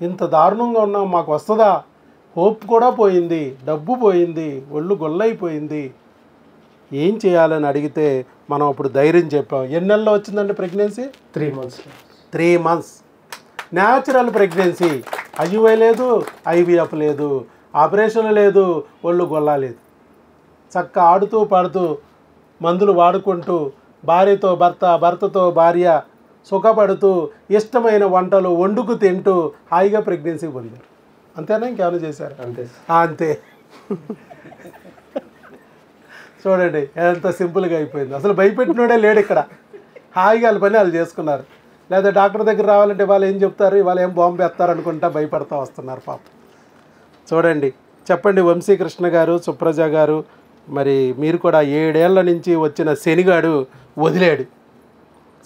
ఇంత దారుణంగా ఉన్నాం, మాకు వస్తుందా? హోప్ కూడా పోయింది, డబ్బు పోయింది, ఒళ్ళు గొల్లైపోయింది. ఏం చేయాలని అడిగితే మనం అప్పుడు ధైర్యం చెప్పాం. ఎన్ని నెలల్లో వచ్చిందండి pregnancy? 3 months. 3 months natural pregnancy. IUI లేదు, ఐవీఎఫ్ లేదు, ఆపరేషన్ లేదు, ఒళ్ళు గొల్ల లేదు. చక్క ఆడుతూ పాడుతూ మందులు వాడుకుంటూ భార్యతో భర్త, భర్తతో భార్య సుఖపడుతూ ఇష్టమైన వంటలు వండుకు తింటూ హాయిగా ప్రెగ్నెన్సీ పొందారు. అంతేనా? ఇంకేమైనా చేశారు? అంతే. అంతే. చూడండి ఎంత సింపుల్గా అయిపోయింది. అసలు భయపెట్టినోడే లేడు ఇక్కడ. హాయిగా వాళ్ళ పని వాళ్ళు చేసుకున్నారు. లేదా డాక్టర్ దగ్గర రావాలంటే వాళ్ళు ఏం చెప్తారు, ఇవాళ ఏం బాంబు వేస్తారు అనుకుంటా భయపడతా వస్తున్నారు పాపం. చూడండి, చెప్పండి వంశీకృష్ణ గారు, సుప్రజ గారు, మరి మీరు కూడా 7 ఏళ్ల నుంచి వచ్చిన శనిగాడు వదిలాడు.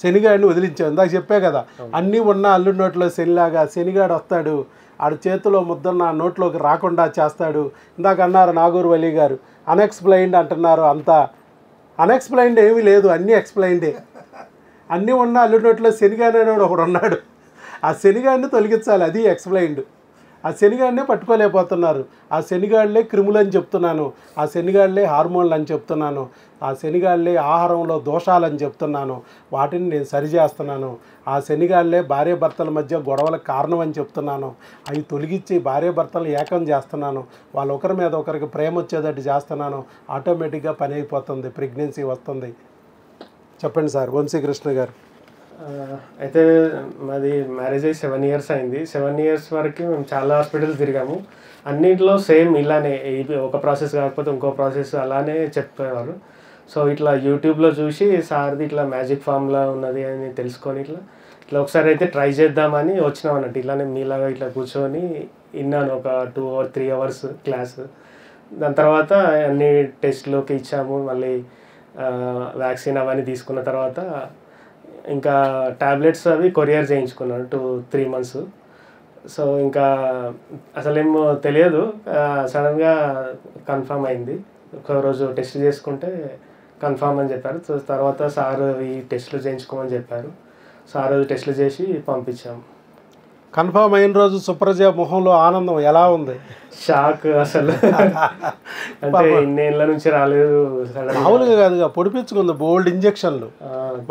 శనిగాడిని వదిలించాం. ఇందాక చెప్పే కదా, అన్నీ ఉన్న అల్లు నోట్లో శనిలాగా శనిగాడు వస్తాడు, ఆడు చేతిలో ముద్దన్న నోట్లోకి రాకుండా చేస్తాడు. ఇందాక అన్నారు నాగూర్ వలీ గారు, అన్ఎక్స్ప్లెయిన్డ్ అంటున్నారు. అంతా అన్ఎక్స్ప్లెయిన్డ్ ఏమీ లేదు, అన్నీ ఎక్స్ప్లెయిన్డే. అన్నీ ఉన్న అల్లు నోట్లో శనిగాడు అనేవాడు ఒకడు ఉన్నాడు. ఆ శనిగాడిని తొలగించాలి, అది ఎక్స్ప్లెయిన్డ్. ఆ శనిగాడినే పట్టుకోలేకపోతున్నారు. ఆ శనిగాళ్ళే క్రిములు అని చెప్తున్నాను, ఆ శనిగాళ్ళే హార్మోన్లు అని చెప్తున్నాను, ఆ శనిగాళ్ళే ఆహారంలో దోషాలని చెప్తున్నాను. వాటిని నేను సరిచేస్తున్నాను. ఆ శనిగాళ్ళే భార్యాభర్తల మధ్య గొడవలకు కారణం అని చెప్తున్నాను. అవి తొలగించి భార్యాభర్తలను ఏకం చేస్తున్నాను. వాళ్ళు ఒకరి మీద ఒకరికి ప్రేమ వచ్చేటట్టు చేస్తున్నాను. ఆటోమేటిక్గా పని అయిపోతుంది, ప్రెగ్నెన్సీ వస్తుంది. చెప్పండి సార్ వంశీకృష్ణ గారు. అయితే మాది మ్యారేజ్ అయ్యి 7 years అయింది. 7 years వరకు మేము చాలా హాస్పిటల్స్ తిరిగాము. అన్నింటిలో సేమ్ ఇలానే, ఇది ఒక ప్రాసెస్ కాకపోతే ఇంకో ప్రాసెస్ అలానే చెప్పేవారు. సో ఇట్లా యూట్యూబ్లో చూసి సార్ది ఇట్లా మ్యాజిక్ ఫార్ములా ఉన్నది అని తెలుసుకొని ఇట్లా ఒకసారి అయితే ట్రై చేద్దామని వచ్చినాం అన్నట్టు. ఇట్లానే మీలాగా ఇట్లా కూర్చొని విన్నాను ఒక 2 or 3 hours క్లాస్. దాని తర్వాత అన్ని టెస్ట్లోకి ఇచ్చాము. మళ్ళీ వ్యాక్సిన్ అవన్నీ తీసుకున్న తర్వాత ఇంకా టాబ్లెట్స్ అవి కొరియర్ చేయించుకున్నాను 2-3 months. సో ఇంకా అసలేమో తెలియదు, సడన్గా కన్ఫర్మ్ అయింది. ఒక రోజు టెస్ట్ చేసుకుంటే కన్ఫర్మ్ అని చెప్పారు. సో తర్వాత సార్ ఈ టెస్టులు చేయించుకోమని చెప్పారు. సార్ టెస్టులు చేసి పంపించాము. కన్ఫర్మ్ అయిన రోజు సుప్రజ మొహంలో ఆనందం ఎలా ఉంది? షాక్ అసలు. అంటే ఇన్నేళ్ళ నుంచి రాలేదు. మామూలుగా కాదుగా, పొడిపించుకుంది బోల్డ్ ఇంజక్షన్లు.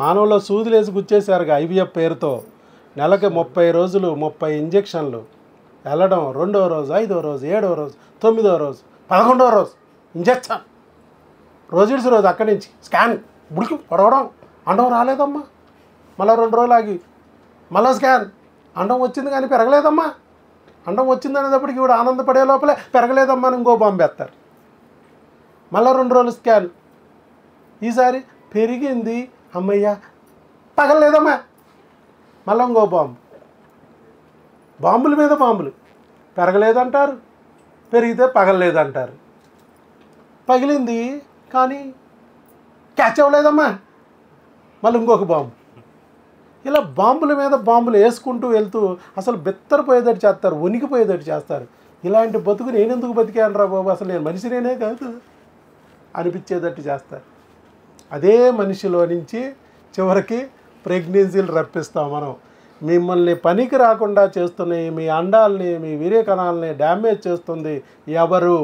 మానవులో సూదులు వేసి గుచ్చేశారుగా ఐవీఎఫ్ పేరుతో. నెలకి 30 రోజులు 30 ఇంజక్షన్లు వెళ్ళడం. 2వ రోజు, 5వ రోజు, 7వ రోజు, 9వ రోజు, 11వ రోజు ఇంజక్షన్. రోజు రోజు అక్కడి నుంచి స్కాన్, బుడికి పడవడం, అండం రాలేదమ్మా, మళ్ళీ 2 రోజులు ఆగి మళ్ళీ స్కాన్, అండం వచ్చింది కానీ పెరగలేదమ్మా, అండం వచ్చింది అనేటప్పటికి కూడా ఆనందపడే లోపలే పెరగలేదమ్మా అని ఇంకో బాంబు వేస్తారు. మళ్ళీ 2 రోజులు స్కాన్, ఈసారి పెరిగింది అమ్మయ్య, పగలలేదమ్మా, మళ్ళీ ఇంకో బాంబు. బాంబుల మీద బాంబులు. పెరగలేదంటారు, పెరిగితే పగలలేదంటారు. పగిలింది కానీ క్యాచ్ అవ్వలేదమ్మా, మళ్ళీ ఇంకొక బాంబు. ఇలా బాంబుల మీద బాంబులు వేసుకుంటూ వెళ్తూ అసలు బెత్తరపోయేటట్టు చేస్తారు, వణికిపోయేటట్టు చేస్తారు. ఇలాంటి బతుకు నేను ఎందుకు బతికాను రా బాబు, అసలు నేను మనిషినేనే కాదు అనిపించేటట్టు చేస్తారు. అదే మనిషిలో నుంచి చివరికి ప్రెగ్నెన్సీలు రప్పిస్తాం మనం. మిమ్మల్ని పనికి రాకుండా చేస్తున్నాయి, మీ అండాలని మీ వీర్యకణాలని డ్యామేజ్ చేస్తుంది ఎవరు?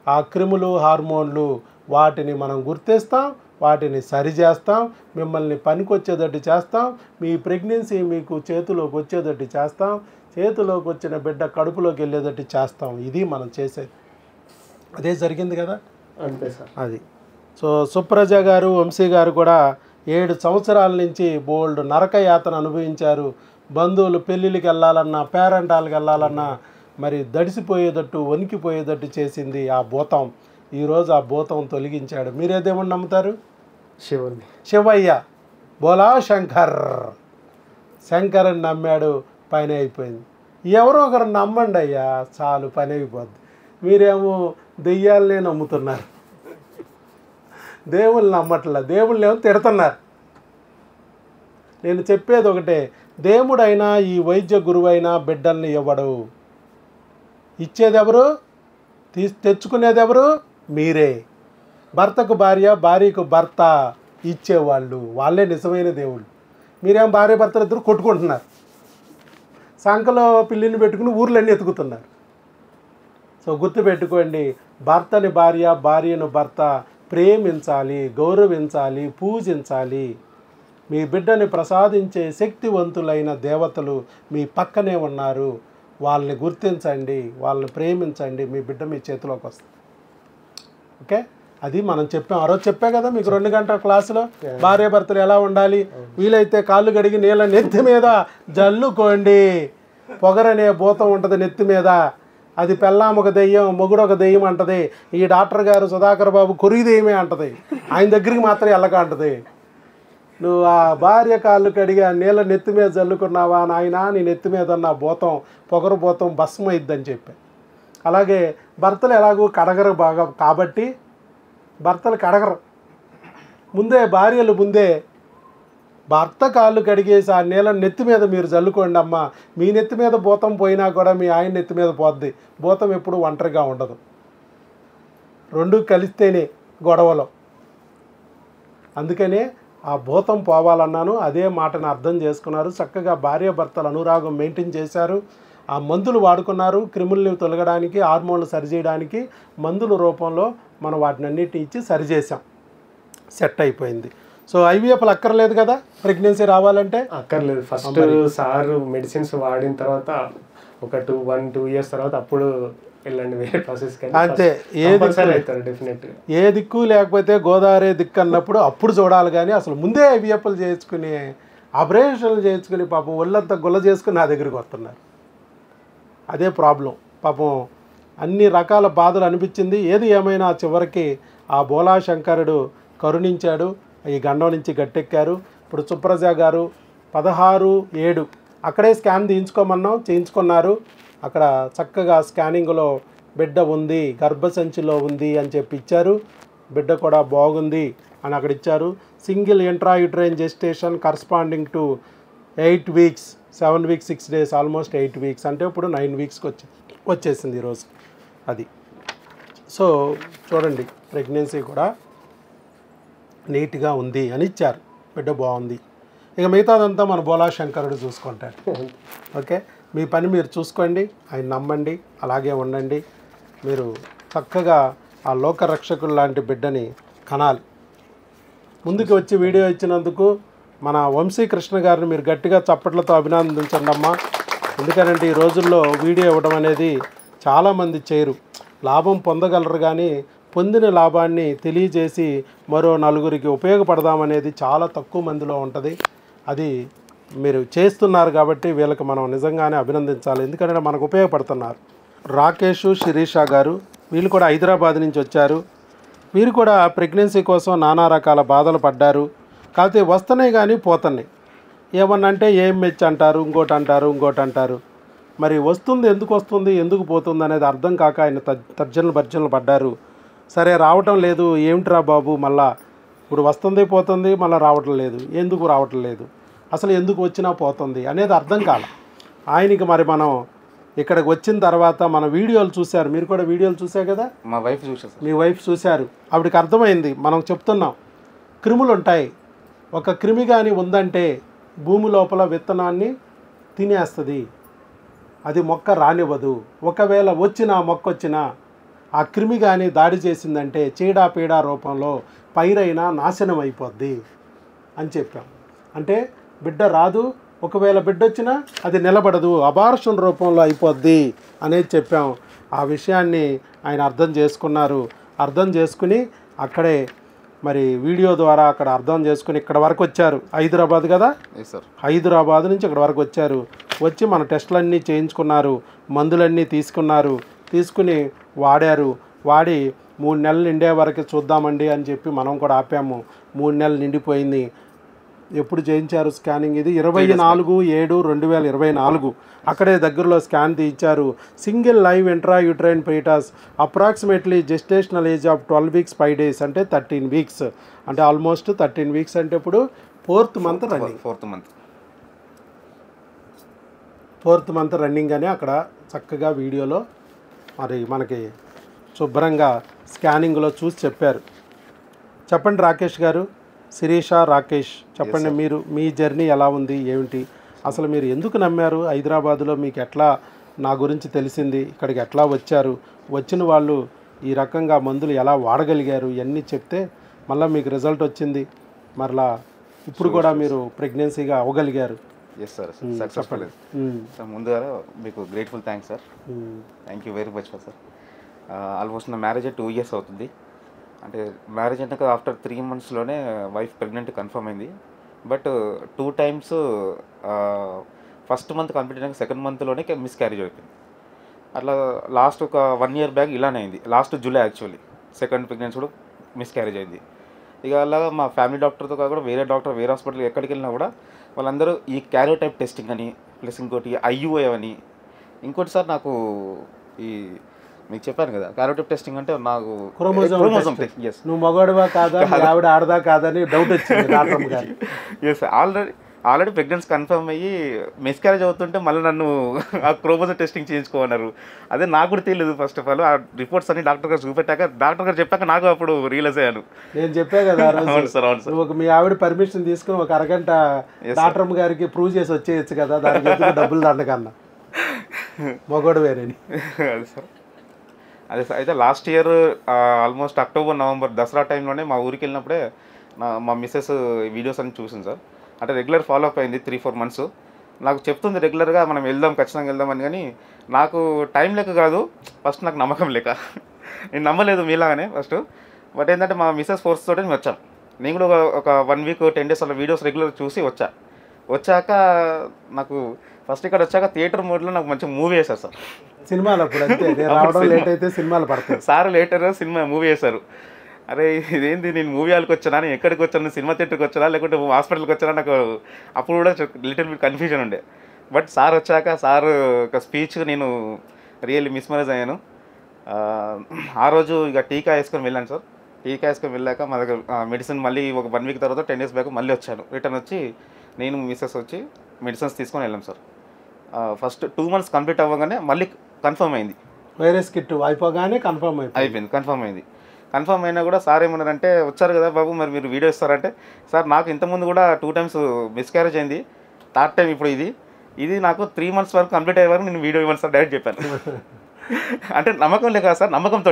ఆ క్రిములు, హార్మోన్లు. వాటిని మనం గుర్తిస్తాం, వాటిని సరిచేస్తాం, మిమ్మల్ని పనికి వచ్చేటట్టు చేస్తాం, మీ ప్రెగ్నెన్సీ మీకు చేతిలోకి వచ్చేటట్టు చేస్తాం, చేతిలోకి వచ్చిన బిడ్డ కడుపులోకి వెళ్ళేటట్టు చేస్తాం. ఇది మనం చేసేది. అదే జరిగింది కదా. అంతే సార్. అది. సో సుప్రజ గారు, వంశీ గారు కూడా 7 సంవత్సరాల నుంచి బోల్డ్ నరకయాతన అనుభవించారు. బంధువులు పెళ్ళిళ్ళకి వెళ్ళాలన్నా, పేరెంటాలకు వెళ్ళాలన్నా మరి దడిసిపోయేటట్టు, వణికిపోయేటట్టు చేసింది ఆ భూతం. ఈరోజు ఆ భూతం తొలగించాడు. మీరేదేమని నమ్ముతారు? శివుని. శివయ్య, బోలా శంకర్. శంకర్ అని నమ్మాడు, పని అయిపోయింది. ఎవరో ఒకరు నమ్మండి అయ్యా, చాలు, పని అయిపోద్ది. మీరేమో దెయ్యాలనే నమ్ముతున్నారు, దేవుళ్ళు నమ్మట్లా, దేవుళ్ళు ఏమో తిడుతున్నారు. నేను చెప్పేది ఒకటే, దేవుడైనా ఈ వైద్య గురువైనా బిడ్డల్ని ఇవ్వడు. ఇచ్చేది ఎవరు? తెచ్చుకునేది ఎవరు? మీరే. భర్తకు భార్య, భార్యకు భర్త ఇచ్చేవాళ్ళు, వాళ్ళే నిజమైన దేవుళ్ళు. మీరేం భార్య భర్తలు ఇద్దరు కొట్టుకుంటున్నారు, సంకలో పిల్లిని పెట్టుకుని ఊర్లన్నీ ఎతుకుతున్నారు. సో గుర్తుపెట్టుకోండి, భర్తని భార్య, భార్యను భర్త ప్రేమించాలి, గౌరవించాలి, పూజించాలి. మీ బిడ్డని ప్రసాదించే శక్తివంతులైన దేవతలు మీ పక్కనే ఉన్నారు. వాళ్ళని గుర్తించండి, వాళ్ళని ప్రేమించండి, మీ బిడ్డ మీ చేతిలోకి వస్తుంది. ఓకే, అది మనం చెప్పాం. ఆ రోజు చెప్పా కదా మీకు 2 గంటల క్లాసులో భార్య భర్తలు ఎలా ఉండాలి. వీలైతే కాళ్ళు కడిగి నీళ్ళ నెత్తి మీద జల్లుకోండి. పొగరనే భూతం ఉంటుంది నెత్తి మీద, అది పెళ్ళాం ఒక దెయ్యం, మొగుడు ఒక దెయ్యం అంటది. ఈ డాక్టర్ గారు సుధాకర్ బాబు కొరిగి దెయ్యమే అంటది, ఆయన దగ్గరికి మాత్రం వెళ్ళక అంటది. నువ్వు ఆ భార్య కాళ్ళు కడిగి ఆ నీళ్ళ నెత్తి మీద జల్లుకున్నావా నాయనా, నీ నెత్తి మీద ఉన్న భూతం, పొగరు భూతం భస్మైద్దని చెప్పి. అలాగే భర్తలు ఎలాగో కడగరు బాగా కాబట్టి భర్తలు కడగరు. ముందే భార్యలు ముందే భర్త కాళ్ళు కడిగేసి ఆ నీళ్ళ నెత్తి మీద మీరు జల్లుకోండి అమ్మ. మీ నెత్తి మీద భూతం పోయినా కూడా మీ ఆయన నెత్తి మీద పోద్ది. భూతం ఎప్పుడు ఒంటరిగా ఉండదు, 2 కలిస్తేనే గొడవలో. అందుకనే ఆ భూతం పోవాలన్నాను. అదే మాటను అర్థం చేసుకున్నారు. చక్కగా భార్య భర్తలు అనురాగం మెయింటైన్ చేశారు. ఆ మందులు వాడుకున్నారు, క్రిముల్ని తొలగడానికి, హార్మోన్లు సరిచేయడానికి మందుల రూపంలో మనం వాటిని అన్నిటిని ఇచ్చి సరిచేసాం, సెట్ అయిపోయింది. సో ఐవీఎఫ్లు అక్కర్లేదు కదా ప్రెగ్నెన్సీ రావాలంటే? అక్కర్లేదు. ఫస్ట్ సార్ మెడిసిన్స్ వాడిన తర్వాత ఒక 1-2 ఇయర్స్ తర్వాత అప్పుడు వెళ్ళండి వేరే ప్రాసెస్. అంతే, ఏ దిక్కు లేకపోతే గోదావరి దిక్కు అన్నప్పుడు అప్పుడు చూడాలి. కానీ అసలు ముందే ఐవీఎఫ్లు చేసుకుని ఆపరేషన్లు చేసుకుని పాపం ఒళ్ళంతా గుల్ల చేసుకుని నా దగ్గరికి వస్తున్నారు. అదే ప్రాబ్లం. పాపం అన్ని రకాల బాధలు అనిపించింది. ఏది ఏమైనా చివరికి ఆ బోలా శంకరుడు కరుణించాడు, ఈ గండం నుంచి గట్టెక్కారు. ఇప్పుడు సుప్రజ గారు 16/7 అక్కడే స్కాన్ తీయించుకోమన్నాం, చేయించుకున్నారు. అక్కడ చక్కగా స్కానింగ్లో బిడ్డ ఉంది, గర్భసంచిలో ఉంది అని చెప్పి ఇచ్చారు. బిడ్డ కూడా బాగుంది అని అక్కడ ఇచ్చారు. Single intrauterine gestation corresponding to 8 weeks, 7 weeks 6 days, almost 8 weeks, అంటే ఇప్పుడు 9 వీక్స్కి వచ్చేసింది ఈరోజు. అది. సో చూడండి, ప్రెగ్నెన్సీ కూడా నీట్గా ఉంది అని ఇచ్చారు, బిడ్డ బాగుంది. ఇక మిగతాదంతా మన బోలా శంకరుడు చూసుకుంటాడు. ఓకే, మీ పని మీరు చూసుకోండి, ఆయన నమ్మండి, అలాగే ఉండండి. మీరు చక్కగా ఆ లోకరక్షకులు లాంటి బిడ్డని కనాలి. ముందుకు వచ్చి వీడియో ఇచ్చినందుకు మన వంశీ కృష్ణ గారిని మీరు గట్టిగా చప్పట్లతో అభినందించండి అమ్మా. ఎందుకనంటే ఈ రోజుల్లో వీడియో ఇవ్వడం అనేది చాలామంది చేయరు. లాభం పొందగలరు కానీ పొందిన లాభాన్ని తెలియజేసి మరో నలుగురికి ఉపయోగపడదామనేది చాలా తక్కువ మందిలో ఉంటుంది. అది మీరు చేస్తున్నారు కాబట్టి వీళ్ళకి మనం నిజంగానే అభినందించాలి, ఎందుకంటే మనకు ఉపయోగపడుతున్నారు. రాకేష్, శిరీష గారు వీళ్ళు కూడా హైదరాబాద్ నుంచి వచ్చారు. వీరు కూడా ప్రెగ్నెన్సీ కోసం నానా రకాల బాధలు పడ్డారు. కాకపోతే వస్తున్నాయి కానీ పోతున్నాయి. ఏమన్నంటే ఏఎంహెచ్ అంటారు, ఇంకోటి అంటారు. మరి వస్తుంది, ఎందుకు వస్తుంది, ఎందుకు పోతుంది అనేది అర్థం కాక ఆయన తర్జనలు భర్జనలు పడ్డారు. సరే రావటం లేదు, ఏమిట్రా బాబు, మళ్ళా ఇప్పుడు వస్తుంది పోతుంది, మళ్ళీ రావటం లేదు, ఎందుకు రావటం లేదు అసలు ఎందుకు వచ్చినా పోతుంది అనేది అర్థం కాల. ఆయనకి మరి మనం ఇక్కడికి వచ్చిన తర్వాత మన వీడియోలు చూశారు, మీరు కూడా వీడియోలు చూశారు కదా, మా వైఫ్ చూసారు సార్. మీ వైఫ్ చూశారు. ఆవిడకి అర్థమైంది. మనం చెప్తున్నాం క్రిములు ఉంటాయి, ఒక క్రిమి కానీ ఉందంటే భూమి లోపల విత్తనాన్ని తినేస్తుంది, అది మొక్క రానివ్వదు. ఒకవేళ మొక్క వచ్చినా ఆ క్రిమి కానీ దాడి చేసిందంటే చీడా రూపంలో పైరైనా నాశనం అయిపోద్ది అని చెప్పాం. అంటే బిడ్డ రాదు, ఒకవేళ బిడ్డ వచ్చినా అది నిలబడదు, అబార్షన్ రూపంలో అయిపోద్ది అనేది చెప్పాం. ఆ విషయాన్ని ఆయన అర్థం చేసుకున్నారు. అర్థం చేసుకుని అక్కడే మరి వీడియో ద్వారా అక్కడ అర్థం చేసుకుని ఇక్కడ వరకు వచ్చారు. హైదరాబాద్ కదా, సార్. హైదరాబాద్ నుంచి ఇక్కడ వరకు వచ్చారు. వచ్చి మన టెస్టులన్నీ చేయించుకున్నారు, మందులన్నీ తీసుకుని వాడారు. వాడి 3 నెలలు నిండే వరకు చూద్దామండి అని చెప్పి మనం కూడా ఆపాము. 3 నెలలు నిండిపోయింది. ఎప్పుడు చేయించారు స్కానింగ్? ఇది 24/7/2024. అక్కడే దగ్గరలో స్కాన్ తీయించారు. Single live intrauterine fetus, approximately gestational age of 12 weeks 5 days, అంటే 13 weeks, అంటే ఆల్మోస్ట్ 13 weeks. అంటే ఇప్పుడు 4th month running, 4th month running అని అక్కడ చక్కగా వీడియోలో మరి మనకి శుభ్రంగా స్కానింగ్లో చూసి చెప్పారు. చెప్పండి రాకేష్ గారు, శిరీష, రాకేష్ చెప్పండి, మీరు మీ జర్నీ ఎలా ఉంది, ఏమిటి, అసలు మీరు ఎందుకు నమ్మారు? హైదరాబాదులో మీకు ఎట్లా నా గురించి తెలిసింది, ఇక్కడికి ఎట్లా వచ్చారు, వచ్చిన వాళ్ళు ఈ రకంగా మందులు ఎలా వాడగలిగారు, ఇవన్నీ చెప్తే మళ్ళీ మీకు రిజల్ట్ వచ్చింది, మరలా ఇప్పుడు కూడా మీరు ప్రెగ్నెన్సీగా అవ్వగలిగారు. Yes sir, successful. సార్ ముందుగా మీకు grateful thanks sir, thank you very much sir. Almost నా మ్యారేజ్ 2 years అవుతుంది. అంటే మ్యారేజ్ అయినాక ఆఫ్టర్ 3 monthsలోనే వైఫ్ ప్రెగ్నెంట్ కన్ఫర్మ్ అయింది. But 2 times first month complete అయినాక 2nd monthలోనే మిస్క్యారేజ్ అయిపోయింది. అట్లా లాస్ట్ ఒక 1 year బ్యాక్ ఇలానే అయింది. Last July actually 2nd pregnancy కూడా మిస్క్యారేజ్ అయింది. ఇక అలాగా మా ఫ్యామిలీ డాక్టర్తో కాకుండా వేరే డాక్టర్ వేరే హాస్పిటల్ ఎక్కడికి వెళ్ళినా కూడా వాళ్ళందరూ ఈ క్యారియోటైప్ టెస్టింగ్ అని, ప్లస్ ఇంకోటి IUI అని, ఇంకోటి సార్ నాకు ఈ మీకు చెప్పాను కదా క్యారియోటైప్ టెస్టింగ్ అంటే నాకు క్రోమోజోమ్ టెస్ట్. నువ్వు మగవాడివా కాదా, ఆవిడ ఆడదా కాదని డౌట్ వచ్చింది డాక్టర్ గారు. ఎస్, ఆల్రెడీ ప్రెగ్నెన్సీ కన్ఫర్మ్ అయ్యి మిస్క్యారేజ్ అవుతుంటే మళ్ళీ నన్ను ఆ క్రోమోజోమ్ టెస్టింగ్ చేయించుకోమన్నారు. అదే నాకు కూడా తెలియదు. ఫస్ట్ ఆఫ్ ఆల్ ఆ రిపోర్ట్స్ అన్ని డాక్టర్ గారు చూపెట్టాక, డాక్టర్ గారు చెప్పాక నాకు అప్పుడు రియలైజ్ అయ్యాను. నేను చెప్పా కదా అవును సార్, అవును సార్. నువ్వు మీ ఆవిడ పర్మిషన్ తీసుకుని ఒక అరగంట డాక్టర్ గారికి ప్రూవ్ చేసి వచ్చేయచ్చు కదా, దానికి డబ్బులు దండకన్నా మగోడు వేరేని. అదే సార్, అదే సార్. అయితే last year almost October November Dasara టైంలోనే మా ఊరికి వెళ్ళినప్పుడే మా మిస్సెస్ వీడియోస్ అన్ని చూసింది సార్. అంటే రెగ్యులర్ ఫాలో అప్ అయింది 3-4 months. నాకు చెప్తుంది రెగ్యులర్గా మనం వెళ్దాం, ఖచ్చితంగా వెళ్దాం అని. కానీ నాకు టైం లేక కాదు, ఫస్ట్ నాకు నమ్మకం లేక నేను నమ్మలేదు మీలాగానే ఫస్ట్. బట్ ఏంటంటే మా మిస్సెస్ ఫోర్స్ తోటి నేను వచ్చాను. నేను కూడా ఒక 1 week 10 days అలా వీడియోస్ రెగ్యులర్ చూసి వచ్చాక నాకు ఫస్ట్ ఇక్కడ వచ్చాక థియేటర్ మోడ్లో నాకు మంచి మూవీ వేశారు సార్. సినిమాలు అప్పుడు అంతే, రావడం లేట్ అయితే సినిమాలు పడతాయి సార్. లేటర్ సినిమా మూవీ వేశారు. అరే ఇదేంది, నేను మూవీ హాల్కి వచ్చానా, నేను ఎక్కడికి వచ్చాను, సినిమా థియేటర్కి వచ్చానా లేకుంటే హాస్పిటల్కి వచ్చానా, నాకు అప్పుడు కూడా లిటిల్ బిట్ కన్ఫ్యూజన్ ఉండే. బట్ సార్ వచ్చాక సార్ ఒక స్పీచ్ నేను రియల్లీ మిస్మరైజ్ అయ్యాను. ఆ రోజు ఇక టీకా వేసుకొని వెళ్ళాను సార్. టీకా వేసుకొని వెళ్ళాక మా దగ్గర మెడిసిన్ మళ్ళీ ఒక 1 week తర్వాత 10 days బ్యాక్ మళ్ళీ వచ్చాను. రిటర్న్ వచ్చి నేను మిస్సెస్ వచ్చి మెడిసిన్స్ తీసుకొని వెళ్ళాం సార్. ఫస్ట్ 2 months కంప్లీట్ అవ్వగానే మళ్ళీ కన్ఫర్మ్ అయింది. వైరస్ కిట్ అయిపోగానే కన్ఫర్మ్ అయింది. కన్ఫర్మ్ అయినా కూడా సార్ ఏమన్నారంటే, వచ్చారు కదా బాబు మరి మీరు వీడియో ఇస్తారంటే, సార్ నాకు ఇంతకుముందు కూడా 2 times మిస్క్యారేజ్ అయింది, 3rd time ఇప్పుడు ఇది నాకు 3 months వరకు కంప్లీట్ అయ్యే వరకు నేను వీడియో ఇవ్వను సార్ డైరెక్ట్ చెప్పాను. అంటే నమ్మకం లేక సార్, నమ్మకంతో.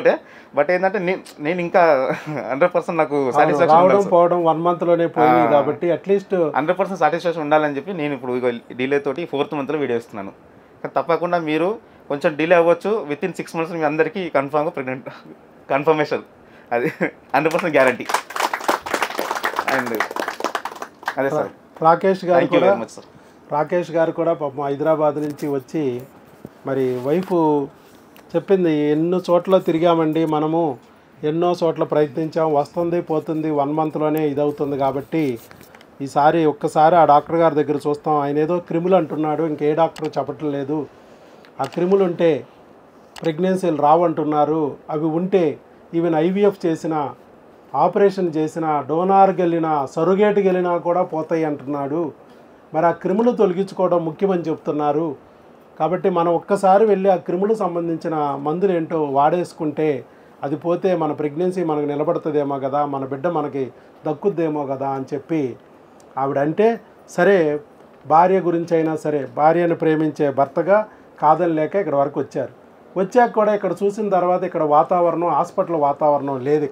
బట్ ఏంటంటే నేను ఇంకా 100% నాకు సాటిస్ఫాక్షన్ పోవడం 1 monthలోనే పోయింది కాబట్టి అట్లీస్ట్ 100% సాటిస్ఫాక్షన్ ఉండాలని చెప్పి నేను ఇప్పుడు డిలే తోటి 4th monthలో వీడియో ఇస్తున్నాను. కానీ తప్పకుండా మీరు కొంచెం డిలే అవ్వచ్చు, విత్ ఇన్ 6 months మీ అందరికీ కన్ఫామ్గా ప్రెగ్నెంట్ కన్ఫర్మేషన్, అది 100% గ్యారంటీ. అండ్ అదే సార్, రాకేష్ గారు thank you very much sir. Rakesh గారు కూడా పాపం హైదరాబాద్ నుంచి వచ్చి మరి వైఫ్ చెప్పింది, ఎన్నో చోట్ల తిరిగామండి మనము, ఎన్నో చోట్ల ప్రయత్నించాం, వస్తుంది పోతుంది, 1 monthలోనే ఇదవుతుంది కాబట్టి ఈసారి ఒక్కసారి ఆ డాక్టర్ గారి దగ్గర చూస్తాం, ఆయన ఏదో క్రిములు అంటున్నాడు, ఇంకే డాక్టర్ చెప్పటం లేదు, ఆ క్రిములు ఉంటే ప్రెగ్నెన్సీలు రావంటున్నారు, అవి ఉంటే ఈవెన్ IVF చేసిన, ఆపరేషన్ చేసిన, డోనార్కి వెళ్ళినా, సరుగేట్కి వెళ్ళినా కూడా పోతాయి అంటున్నాడు, మరి ఆ క్రిములు తొలగించుకోవడం ముఖ్యమని చెప్తున్నారు. కాబట్టి మనం ఒక్కసారి వెళ్ళి ఆ క్రిములు సంబంధించిన మందులు ఏంటో వాడేసుకుంటే అది పోతే మన ప్రెగ్నెన్సీ మనకు నిలబడుతుందేమో కదా, మన బిడ్డ మనకి దక్కుద్దేమో కదా అని చెప్పి ఆవిడంటే, సరే భార్య గురించి అయినా సరే, భార్యను ప్రేమించే భర్తగా కాదని లేక ఇక్కడ వరకు వచ్చారు. వచ్చాక కూడా ఇక్కడ చూసిన తర్వాత ఇక్కడ వాతావరణం, హాస్పిటల్ వాతావరణం లేదు.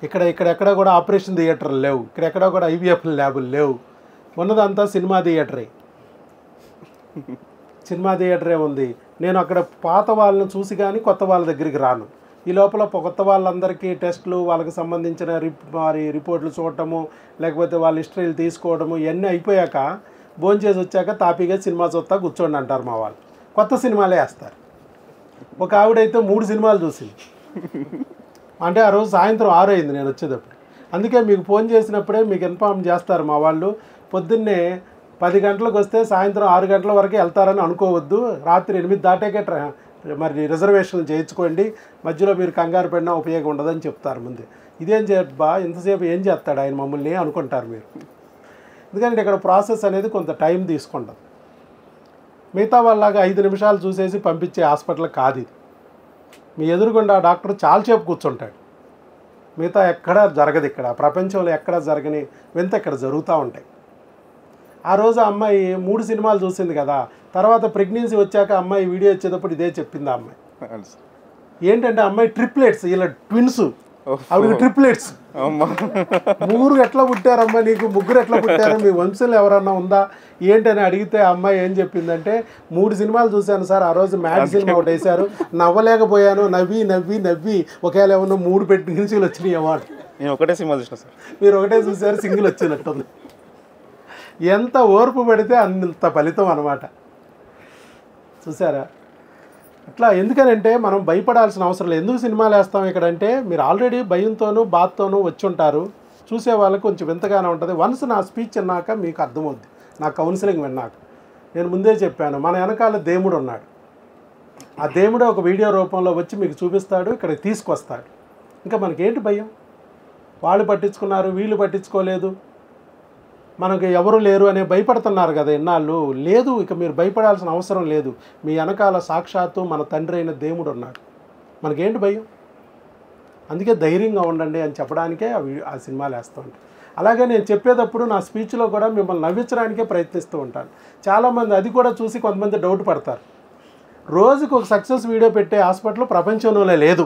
ఇక్కడెక్కడ కూడా ఆపరేషన్ థియేటర్లు లేవు, ఇక్కడెక్కడ కూడా IVF ల్యాబులు లేవు. ఉన్నదంతా సినిమా థియేటరే, సినిమా థియేటరే ఉంది. నేను అక్కడ పాత వాళ్ళని చూసి కానీ కొత్త వాళ్ళ దగ్గరికి రాను. ఈ లోపల కొత్త వాళ్ళందరికీ టెస్టులు, వాళ్ళకి సంబంధించిన రిపోర్ట్లు చూడటము, లేకపోతే వాళ్ళ హిస్టరీలు తీసుకోవడము, ఇవన్నీ అయిపోయాక భోంచేసి వచ్చాక తాపీగా సినిమా చూస్తా కూర్చోండి అంటారు మా వాళ్ళు. కొత్త సినిమాలే వేస్తారు. ఒక ఆవిడైతే 3 సినిమాలు చూసింది. అంటే ఆ రోజు సాయంత్రం 6 అయింది నేను వచ్చేటప్పుడు. అందుకే మీకు ఫోన్ చేసినప్పుడే మీకు ఇన్ఫార్మ్ చేస్తారు మా వాళ్ళు. పొద్దున్నే 10 గంటలకు వస్తే సాయంత్రం 6 గంటల వరకు వెళ్తారని అనుకోవద్దు. రాత్రి 8 దాటాకే మరి రిజర్వేషన్ చేయించుకోండి, మధ్యలో మీరు కంగారు పడినా ఉపయోగం ఉండదని చెప్తారు ముందే. ఇదేం బా ఇంతసేపు ఏం చేస్తాడు ఆయన మమ్మల్ని అనుకుంటారు మీరు. ఎందుకంటే ఇక్కడ ప్రాసెస్ అనేది కొంత టైం తీసుకుంటుంది. మిగతా వాళ్ళలాగా 5 నిమిషాలు చూసేసి పంపించే హాస్పిటల్ కాదు ఇది. మీ ఎదురుగుండా డాక్టర్ చాలాసేపు కూర్చుంటాడు. మిగతా ఎక్కడా జరగదు. ఇక్కడ ప్రపంచంలో ఎక్కడా జరగని వింత ఇక్కడ జరుగుతూ ఉంటాయి. ఆ రోజు అమ్మాయి 3 సినిమాలు చూసింది కదా, తర్వాత ప్రెగ్నెన్సీ వచ్చాక అమ్మాయి వీడియో వచ్చేటప్పుడు ఇదే చెప్పింది. ఆ అమ్మాయి ఏంటంటే అమ్మాయి ట్రిప్లెట్స్, ఇలా ట్విన్స్, ఆవిడ ట్రిప్లెట్స్. 3 ఎట్లా పుట్టారమ్మా నీకు, 3 ఎట్లా పుట్టారు, మీ వంశంలో ఎవరన్నా ఉందా ఏంటని అడిగితే అమ్మాయి ఏం చెప్పిందంటే 3 సినిమాలు చూశాను సార్, ఆ రోజు మ్యాడ్ సినిమా ఒకటి వేశారు, నవ్వలేకపోయాను, నవ్వి నవ్వి నవ్వి ఒకవేళ ఏమన్నా 3 ప్రెగ్నెన్సీలు వచ్చినాయి అవార్డు. నేను ఒకటే సినిమా చూసిన సార్. మీరు ఒకటే చూసారు, సింగిల్ వచ్చినట్టుంది. ఎంత ఓర్పు పడితే అంత ఫలితం అన్నమాట. చూసారా? అట్లా ఎందుకనంటే మనం భయపడాల్సిన అవసరం లేదు. ఎందుకు సినిమాలు వేస్తాం ఇక్కడంటే, మీరు ఆల్రెడీ భయంతోనూ బాధతోనూ వచ్చి ఉంటారు. చూసే వాళ్ళకి కొంచెం వింతగానే ఉంటుంది. వన్స్ నా స్పీచ్ విన్నాక మీకు అర్థమవుద్ది, నా కౌన్సిలింగ్ విన్నాక. నేను ముందే చెప్పాను, మన వెనకాల దేవుడు ఉన్నాడు. ఆ దేవుడు ఒక వీడియో రూపంలో వచ్చి మీకు చూపిస్తాడు, ఇక్కడికి తీసుకొస్తాడు. ఇంకా మనకేంటి భయం? వాళ్ళు పట్టించుకున్నారు, వీళ్ళు పట్టించుకోలేదు, మనకు ఎవరు లేరు అనే భయపడుతున్నారు కదా ఇన్నాళ్ళు. లేదు, ఇక మీరు భయపడాల్సిన అవసరం లేదు. మీ వెనకాల సాక్షాత్తు మన తండ్రి అయిన దేవుడు ఉన్నాడు. మనకేంటి భయం? అందుకే ధైర్యంగా ఉండండి అని చెప్పడానికే ఆ సినిమాలు వేస్తూ ఉంటాను. అలాగే నేను చెప్పేటప్పుడు నా స్పీచ్లో కూడా మిమ్మల్ని నవ్వించడానికే ప్రయత్నిస్తూ ఉంటాను. చాలామంది అది కూడా చూసి కొంతమంది డౌట్ పడతారు. రోజుకు ఒక సక్సెస్ వీడియో పెట్టే హాస్పిటల్ ప్రపంచంలోనే లేదు,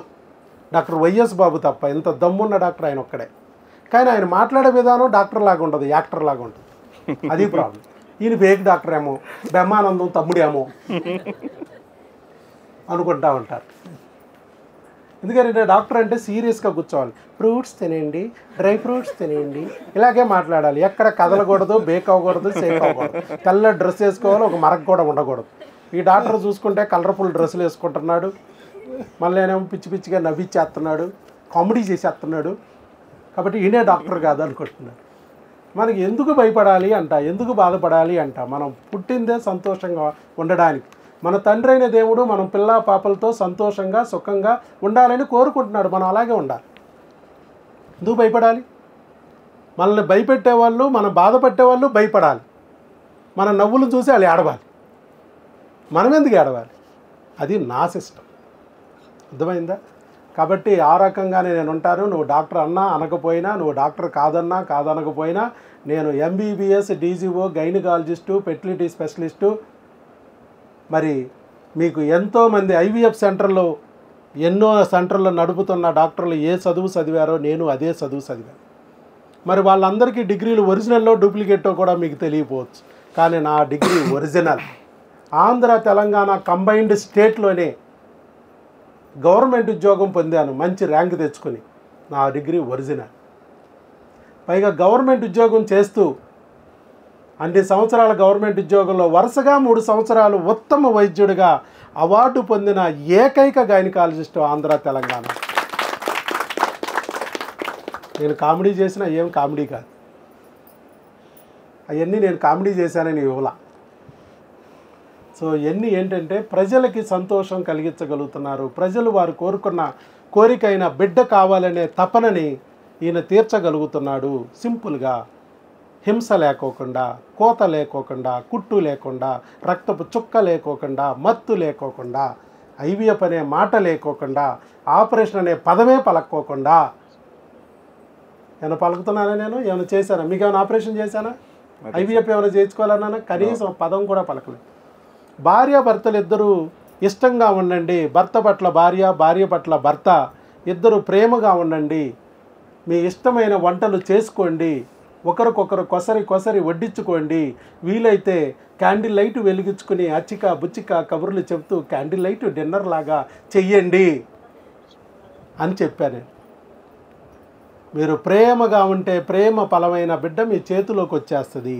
డాక్టర్ వైఎస్ బాబు తప్ప. ఇంత దమ్మున్న డాక్టర్ ఆయన ఒక్కడే. కానీ ఆయన మాట్లాడే విధానం డాక్టర్ లాగా ఉండదు, యాక్టర్ లాగా ఉంటుంది. అది ప్రాబ్లం. ఈయన ఫేక్ డాక్టర్ ఏమో, బ్రహ్మానందం తమ్ముడేమో అనుకుంటా ఉంటారు. ఎందుకంటే డాక్టర్ అంటే సీరియస్గా కూర్చోవాలి. ఫ్రూట్స్ తినేయండి, డ్రై ఫ్రూట్స్ తినేయండి, ఇలాగే మాట్లాడాలి. ఎక్కడ కదలకూడదు, బేక్ అవ్వకూడదు, షేక్ అవ్వకూడదు. తెల్ల డ్రెస్ వేసుకోవాలి, ఒక మరక కూడా ఉండకూడదు. ఈ డాక్టర్ చూసుకుంటే కలర్ఫుల్ డ్రెస్సులు వేసుకుంటున్నాడు, మళ్ళీ ఏమో పిచ్చి పిచ్చిగా నవ్విచ్చేస్తున్నాడు, కామెడీ చేసేస్తున్నాడు. కాబట్టి ఈయనే డాక్టర్ కాదు అనుకుంటున్నాడు. మనకి ఎందుకు భయపడాలి అంట, ఎందుకు బాధపడాలి అంట? మనం పుట్టిందే సంతోషంగా ఉండడానికి. మన తండ్రి అయిన దేవుడు మనం పిల్ల పాపలతో సంతోషంగా సుఖంగా ఉండాలని కోరుకుంటున్నాడు. మనం అలాగే ఉండాలి. ఎందుకు భయపడాలి? మనల్ని భయపెట్టేవాళ్ళు, మనం బాధపెట్టేవాళ్ళు భయపడాలి. మన నవ్వులను చూసి వాళ్ళు ఏడవాలి. మనం ఎందుకు ఏడవాలి? అది నా సిస్టమ్. అర్థమైందా? కాబట్టి ఆ రకంగానే నేను ఉంటాను. నువ్వు డాక్టర్ అన్నా అనకపోయినా, నువ్వు డాక్టర్ కాదన్నా కాదనకపోయినా, నేను MBBS DGO gynaecologist, fertility specialist. మరి మీకు ఎంతోమంది IVF సెంటర్లో, ఎన్నో సెంటర్లు నడుపుతున్న డాక్టర్లు ఏ చదువు చదివారో నేను అదే చదువు చదివాను. మరి వాళ్ళందరికీ డిగ్రీలు ఒరిజినల్లో డూప్లికేటో కూడా మీకు తెలియకపోవచ్చు. కానీ నా degree original. Andhra Telangana combined స్టేట్లోనే గవర్నమెంట్ ఉద్యోగం పొందాను, మంచి ర్యాంక్ తెచ్చుకొని. నా డిగ్రీ ఒరిజినల్. పైగా గవర్నమెంట్ ఉద్యోగం చేస్తూ అన్ని సంవత్సరాల గవర్నమెంట్ ఉద్యోగంలో వరుసగా 3 సంవత్సరాలు ఉత్తమ వైద్యుడిగా అవార్డు పొందిన ఏకైక గైనకాలజిస్టు ఆంధ్ర తెలంగాణ. నేను కామెడీ చేసినా ఏం కామెడీ కాదు. అవన్నీ నేను కామెడీ చేశానని ఇవ్వలా. సో ఇవన్నీ ఏంటంటే ప్రజలకి సంతోషం కలిగించగలుగుతున్నారు. ప్రజలు వారు కోరుకున్న కోరికైన బిడ్డ కావాలనే తపనని ఈయన తీర్చగలుగుతున్నాడు. సింపుల్గా హింస లేకోకుండా, కోత లేకోకుండా, కుట్టు లేకుండా, రక్తపు చుక్క లేకోకుండా, మత్తు లేకోకుండా, ఐవీఎఫ్ అనే మాట లేకోకుండా, ఆపరేషన్ అనే పదమే పలక్కోకుండా. ఏమైనా పలుకుతున్నానా నేను? ఏమైనా చేశానా? మీకు ఏమైనా ఆపరేషన్ చేశానా? ఐవీఎఫ్ ఏమైనా చేయించుకోవాలన్నా కనీసం పదం కూడా పలకలేదు. భార్యాభర్తలు ఇద్దరు ఇష్టంగా ఉండండి. భర్త పట్ల భార్య, భార్య పట్ల భర్త ఇద్దరు ప్రేమగా ఉండండి. మీ ఇష్టమైన వంటలు చేసుకోండి. ఒకరికొకరు కొసరి వడ్డించుకోండి. వీలైతే క్యాండిల్ లైట్ వెలిగించుకుని అచ్చిక బుచ్చిక కబుర్లు చెప్తూ క్యాండిల్ లైట్ డిన్నర్ లాగా చెయ్యండి అని చెప్పాను. మీరు ప్రేమగా ఉంటే ప్రేమ ఫలమైన బిడ్డ మీ చేతిలోకి వచ్చేస్తుంది.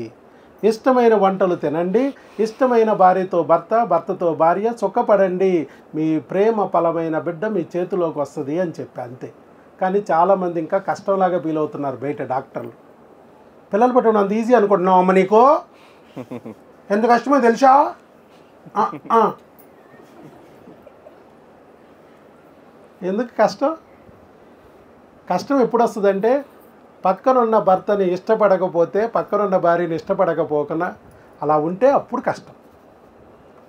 ఇష్టమైన వంటలు తినండి. ఇష్టమైన భార్యతో భర్త, భర్తతో భార్య సుఖపడండి. మీ ప్రేమ ఫలమైన బిడ్డ మీ చేతిలోకి వస్తుంది అని చెప్పి అంతే. కానీ చాలామంది ఇంకా కష్టంలాగా ఫీల్ అవుతున్నారు బయట డాక్టర్లు. పిల్లలు పెట్టడం అంత ఈజీ అనుకుంటున్నావు అమ్మ నీకు? ఎంత కష్టమో తెలుసా? ఎందుకు కష్టం? కష్టం ఎప్పుడు వస్తుందంటే పక్కనున్న భర్తని ఇష్టపడకపోతే, పక్కనున్న భార్యని ఇష్టపడకపోకుండా అలా ఉంటే అప్పుడు కష్టం.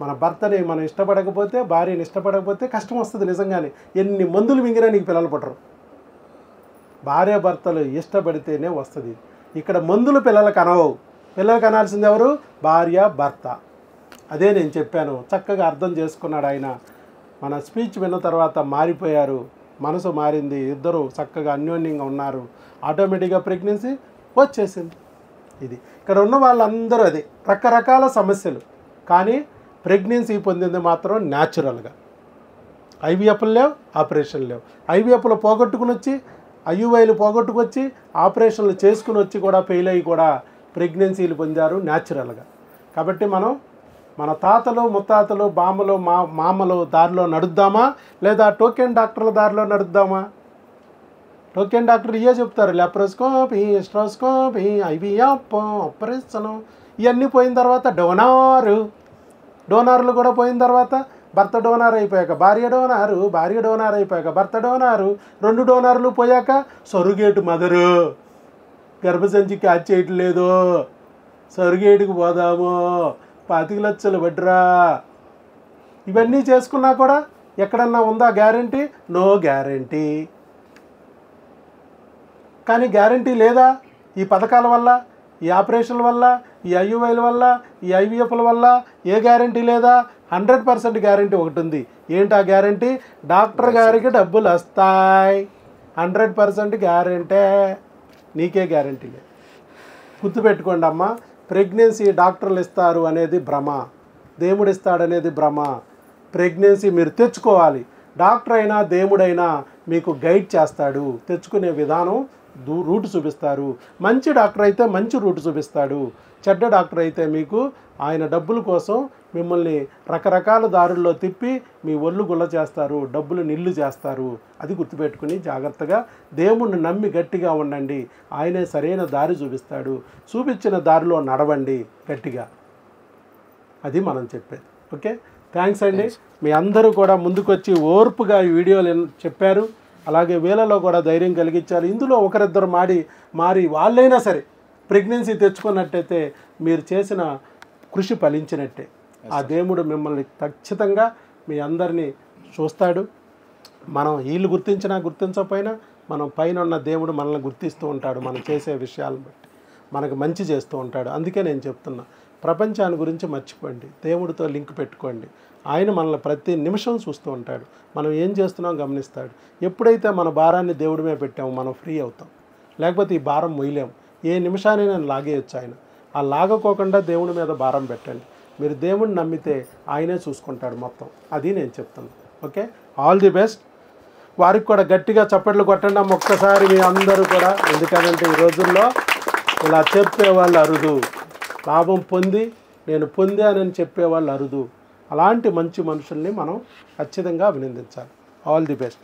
మన భర్తని మనం ఇష్టపడకపోతే, భార్యని ఇష్టపడకపోతే కష్టం వస్తుంది నిజంగానే. ఎన్ని మందులు మింగినా నీకు పిల్లలు పుట్టరు. భార్యాభర్తలు ఇష్టపడితేనే వస్తుంది. ఇక్కడ మందులు పిల్లలకు అనవు. పిల్లలకు అనాల్సింది ఎవరు? భార్య, భర్త. అదే నేను చెప్పాను. చక్కగా అర్థం చేసుకున్నాడు ఆయన. మన స్పీచ్ విన్న తర్వాత మారిపోయారు. మనసు మారింది. ఇద్దరు చక్కగా అన్యోన్యంగా ఉన్నారు. ఆటోమేటిక్గా ప్రెగ్నెన్సీ వచ్చేసింది. ఇది ఇక్కడ ఉన్న వాళ్ళందరూ అదే రకరకాల సమస్యలు. కానీ ప్రెగ్నెన్సీ పొందింది మాత్రం న్యాచురల్గా. ఐవీఎఫ్లు లేవు, ఆపరేషన్ లేవు. ఐవీఎఫ్లు పోగొట్టుకుని వచ్చి, ఐయుఐలు పోగొట్టుకొచ్చి, ఆపరేషన్లు చేసుకుని వచ్చి కూడా ఫెయిల్ అయ్యి కూడా ప్రెగ్నెన్సీలు పొందారు న్యాచురల్గా. కాబట్టి మనం మన తాతలు, ముత్తాతలు, బామ్మలు, మామలు దారిలో నడుద్దామా, లేదా టోకెన్ డాక్టర్ల దారిలో నడుద్దామా? టోకెన్ డాక్టర్ ఇవే చెప్తారు. లెప్రోస్కోపీ, హిస్ట్రోస్కోపీ, ఐవీఎఫ్, ఆపరేషను ఇవన్నీ పోయిన తర్వాత డోనార్లు కూడా పోయిన తర్వాత భర్త డోనార్ అయిపోయాక భార్య డోనారు, భార్య డోనార్ అయిపోయాక భర్త డోనారు, 2 డోనార్లు పోయాక సొరుగేటు మదరు. గర్భసంచి క్యాచ్ చేయట్లేదు, సొరుగేటుకు పోదాము, 25 లక్షలు వడ్రా. ఇవన్నీ చేసుకున్నా కూడా ఎక్కడన్నా ఉందా గ్యారంటీ? No guarantee. కానీ గ్యారంటీ లేదా? ఈ పథకాల వల్ల, ఈ ఆపరేషన్ల వల్ల, ఈ ఐయుఐల వల్ల, ఈ ఐవీఎఫ్ల వల్ల ఏ గ్యారంటీ లేదా? 100% గ్యారంటీ ఒకటి ఉంది. ఏంటి ఆ గ్యారంటీ? డాక్టర్ గారికి డబ్బులు వస్తాయి. 100% గ్యారంటీ. నీకే గ్యారంటీ లేదు. గుర్తుపెట్టుకోండి అమ్మ, ప్రెగ్నెన్సీ డాక్టర్లు ఇస్తారు అనేది భ్రమ, దేవుడు ఇస్తాడనేది భ్రమ. ప్రెగ్నెన్సీ మీరు తెచ్చుకోవాలి. డాక్టర్ అయినా దేవుడైనా మీకు గైడ్ చేస్తాడు. తెచ్చుకునే విధానం రూట్ చూపిస్తారు. మంచి డాక్టర్ అయితే మంచి రూట్ చూపిస్తాడు. చెడ్డ డాక్టర్ అయితే మీకు ఆయన డబ్బుల కోసం మిమ్మల్ని రకరకాల దారుల్లో తిప్పి మీ ఒళ్ళు గుల్ల చేస్తారు, డబ్బులు నిల్లు చేస్తారు. అది గుర్తుపెట్టుకుని జాగ్రత్తగా దేవుణ్ణి నమ్మి గట్టిగా ఉండండి. ఆయనే సరైన దారి చూపిస్తాడు. చూపించిన దారిలో నడవండి గట్టిగా. అది మనం చెప్పేది. ఓకే, థ్యాంక్స్ అండి. మీ అందరూ కూడా ముందుకొచ్చి ఓర్పుగా ఈ వీడియోలు చెప్పారు. అలాగే వీళ్ళలో కూడా ధైర్యం కలిగించారు. ఇందులో ఒకరిద్దరు మారి వాళ్ళైనా సరే ప్రెగ్నెన్సీ తెచ్చుకున్నట్టయితే మీరు చేసిన కృషి ఫలించినట్టే. ఆ దేవుడు మిమ్మల్ని ఖచ్చితంగా మీ అందరినీ చూస్తాడు. మనం వీళ్ళు గుర్తించినా గుర్తించకపోయినా మనం పైన ఉన్న దేవుడు మనల్ని గుర్తిస్తూ ఉంటాడు. మనం చేసే విషయాలను బట్టి మనకు మంచి చేస్తూ ఉంటాడు. అందుకే నేను చెప్తున్నా, ప్రపంచాన్ని గురించి మర్చిపోండి, దేవుడితో లింక్ పెట్టుకోండి. ఆయన మనల్ని ప్రతి నిమిషం చూస్తూ ఉంటాడు. మనం ఏం చేస్తున్నాం గమనిస్తాడు. ఎప్పుడైతే మన భారాన్ని దేవుడి మీద పెట్టామో మనం ఫ్రీ అవుతాం. లేకపోతే ఈ భారం మొయ్యలేము. ఏ నిమిషాన్ని నేను లాగేయచ్చు ఆయన. ఆ లాగకోకుండా దేవుడి మీద భారం పెట్టండి. మీరు దేవుడిని నమ్మితే ఆయనే చూసుకుంటాడు మొత్తం. అది నేను చెప్తున్నాను. Okay, all the best. వారికి కూడా గట్టిగా చప్పట్లు కొట్టండి అమ్మ ఒక్కసారి మీ అందరూ కూడా. ఎందుకంటే ఈ రోజుల్లో ఇలా చెప్పేవాళ్ళు అరుదు. లాభం పొంది నేను పొందానని చెప్పేవాళ్ళు అరుదు. అలాంటి మంచి మనుషుల్ని మనం ఖచ్చితంగా అభినందించాలి. All the best.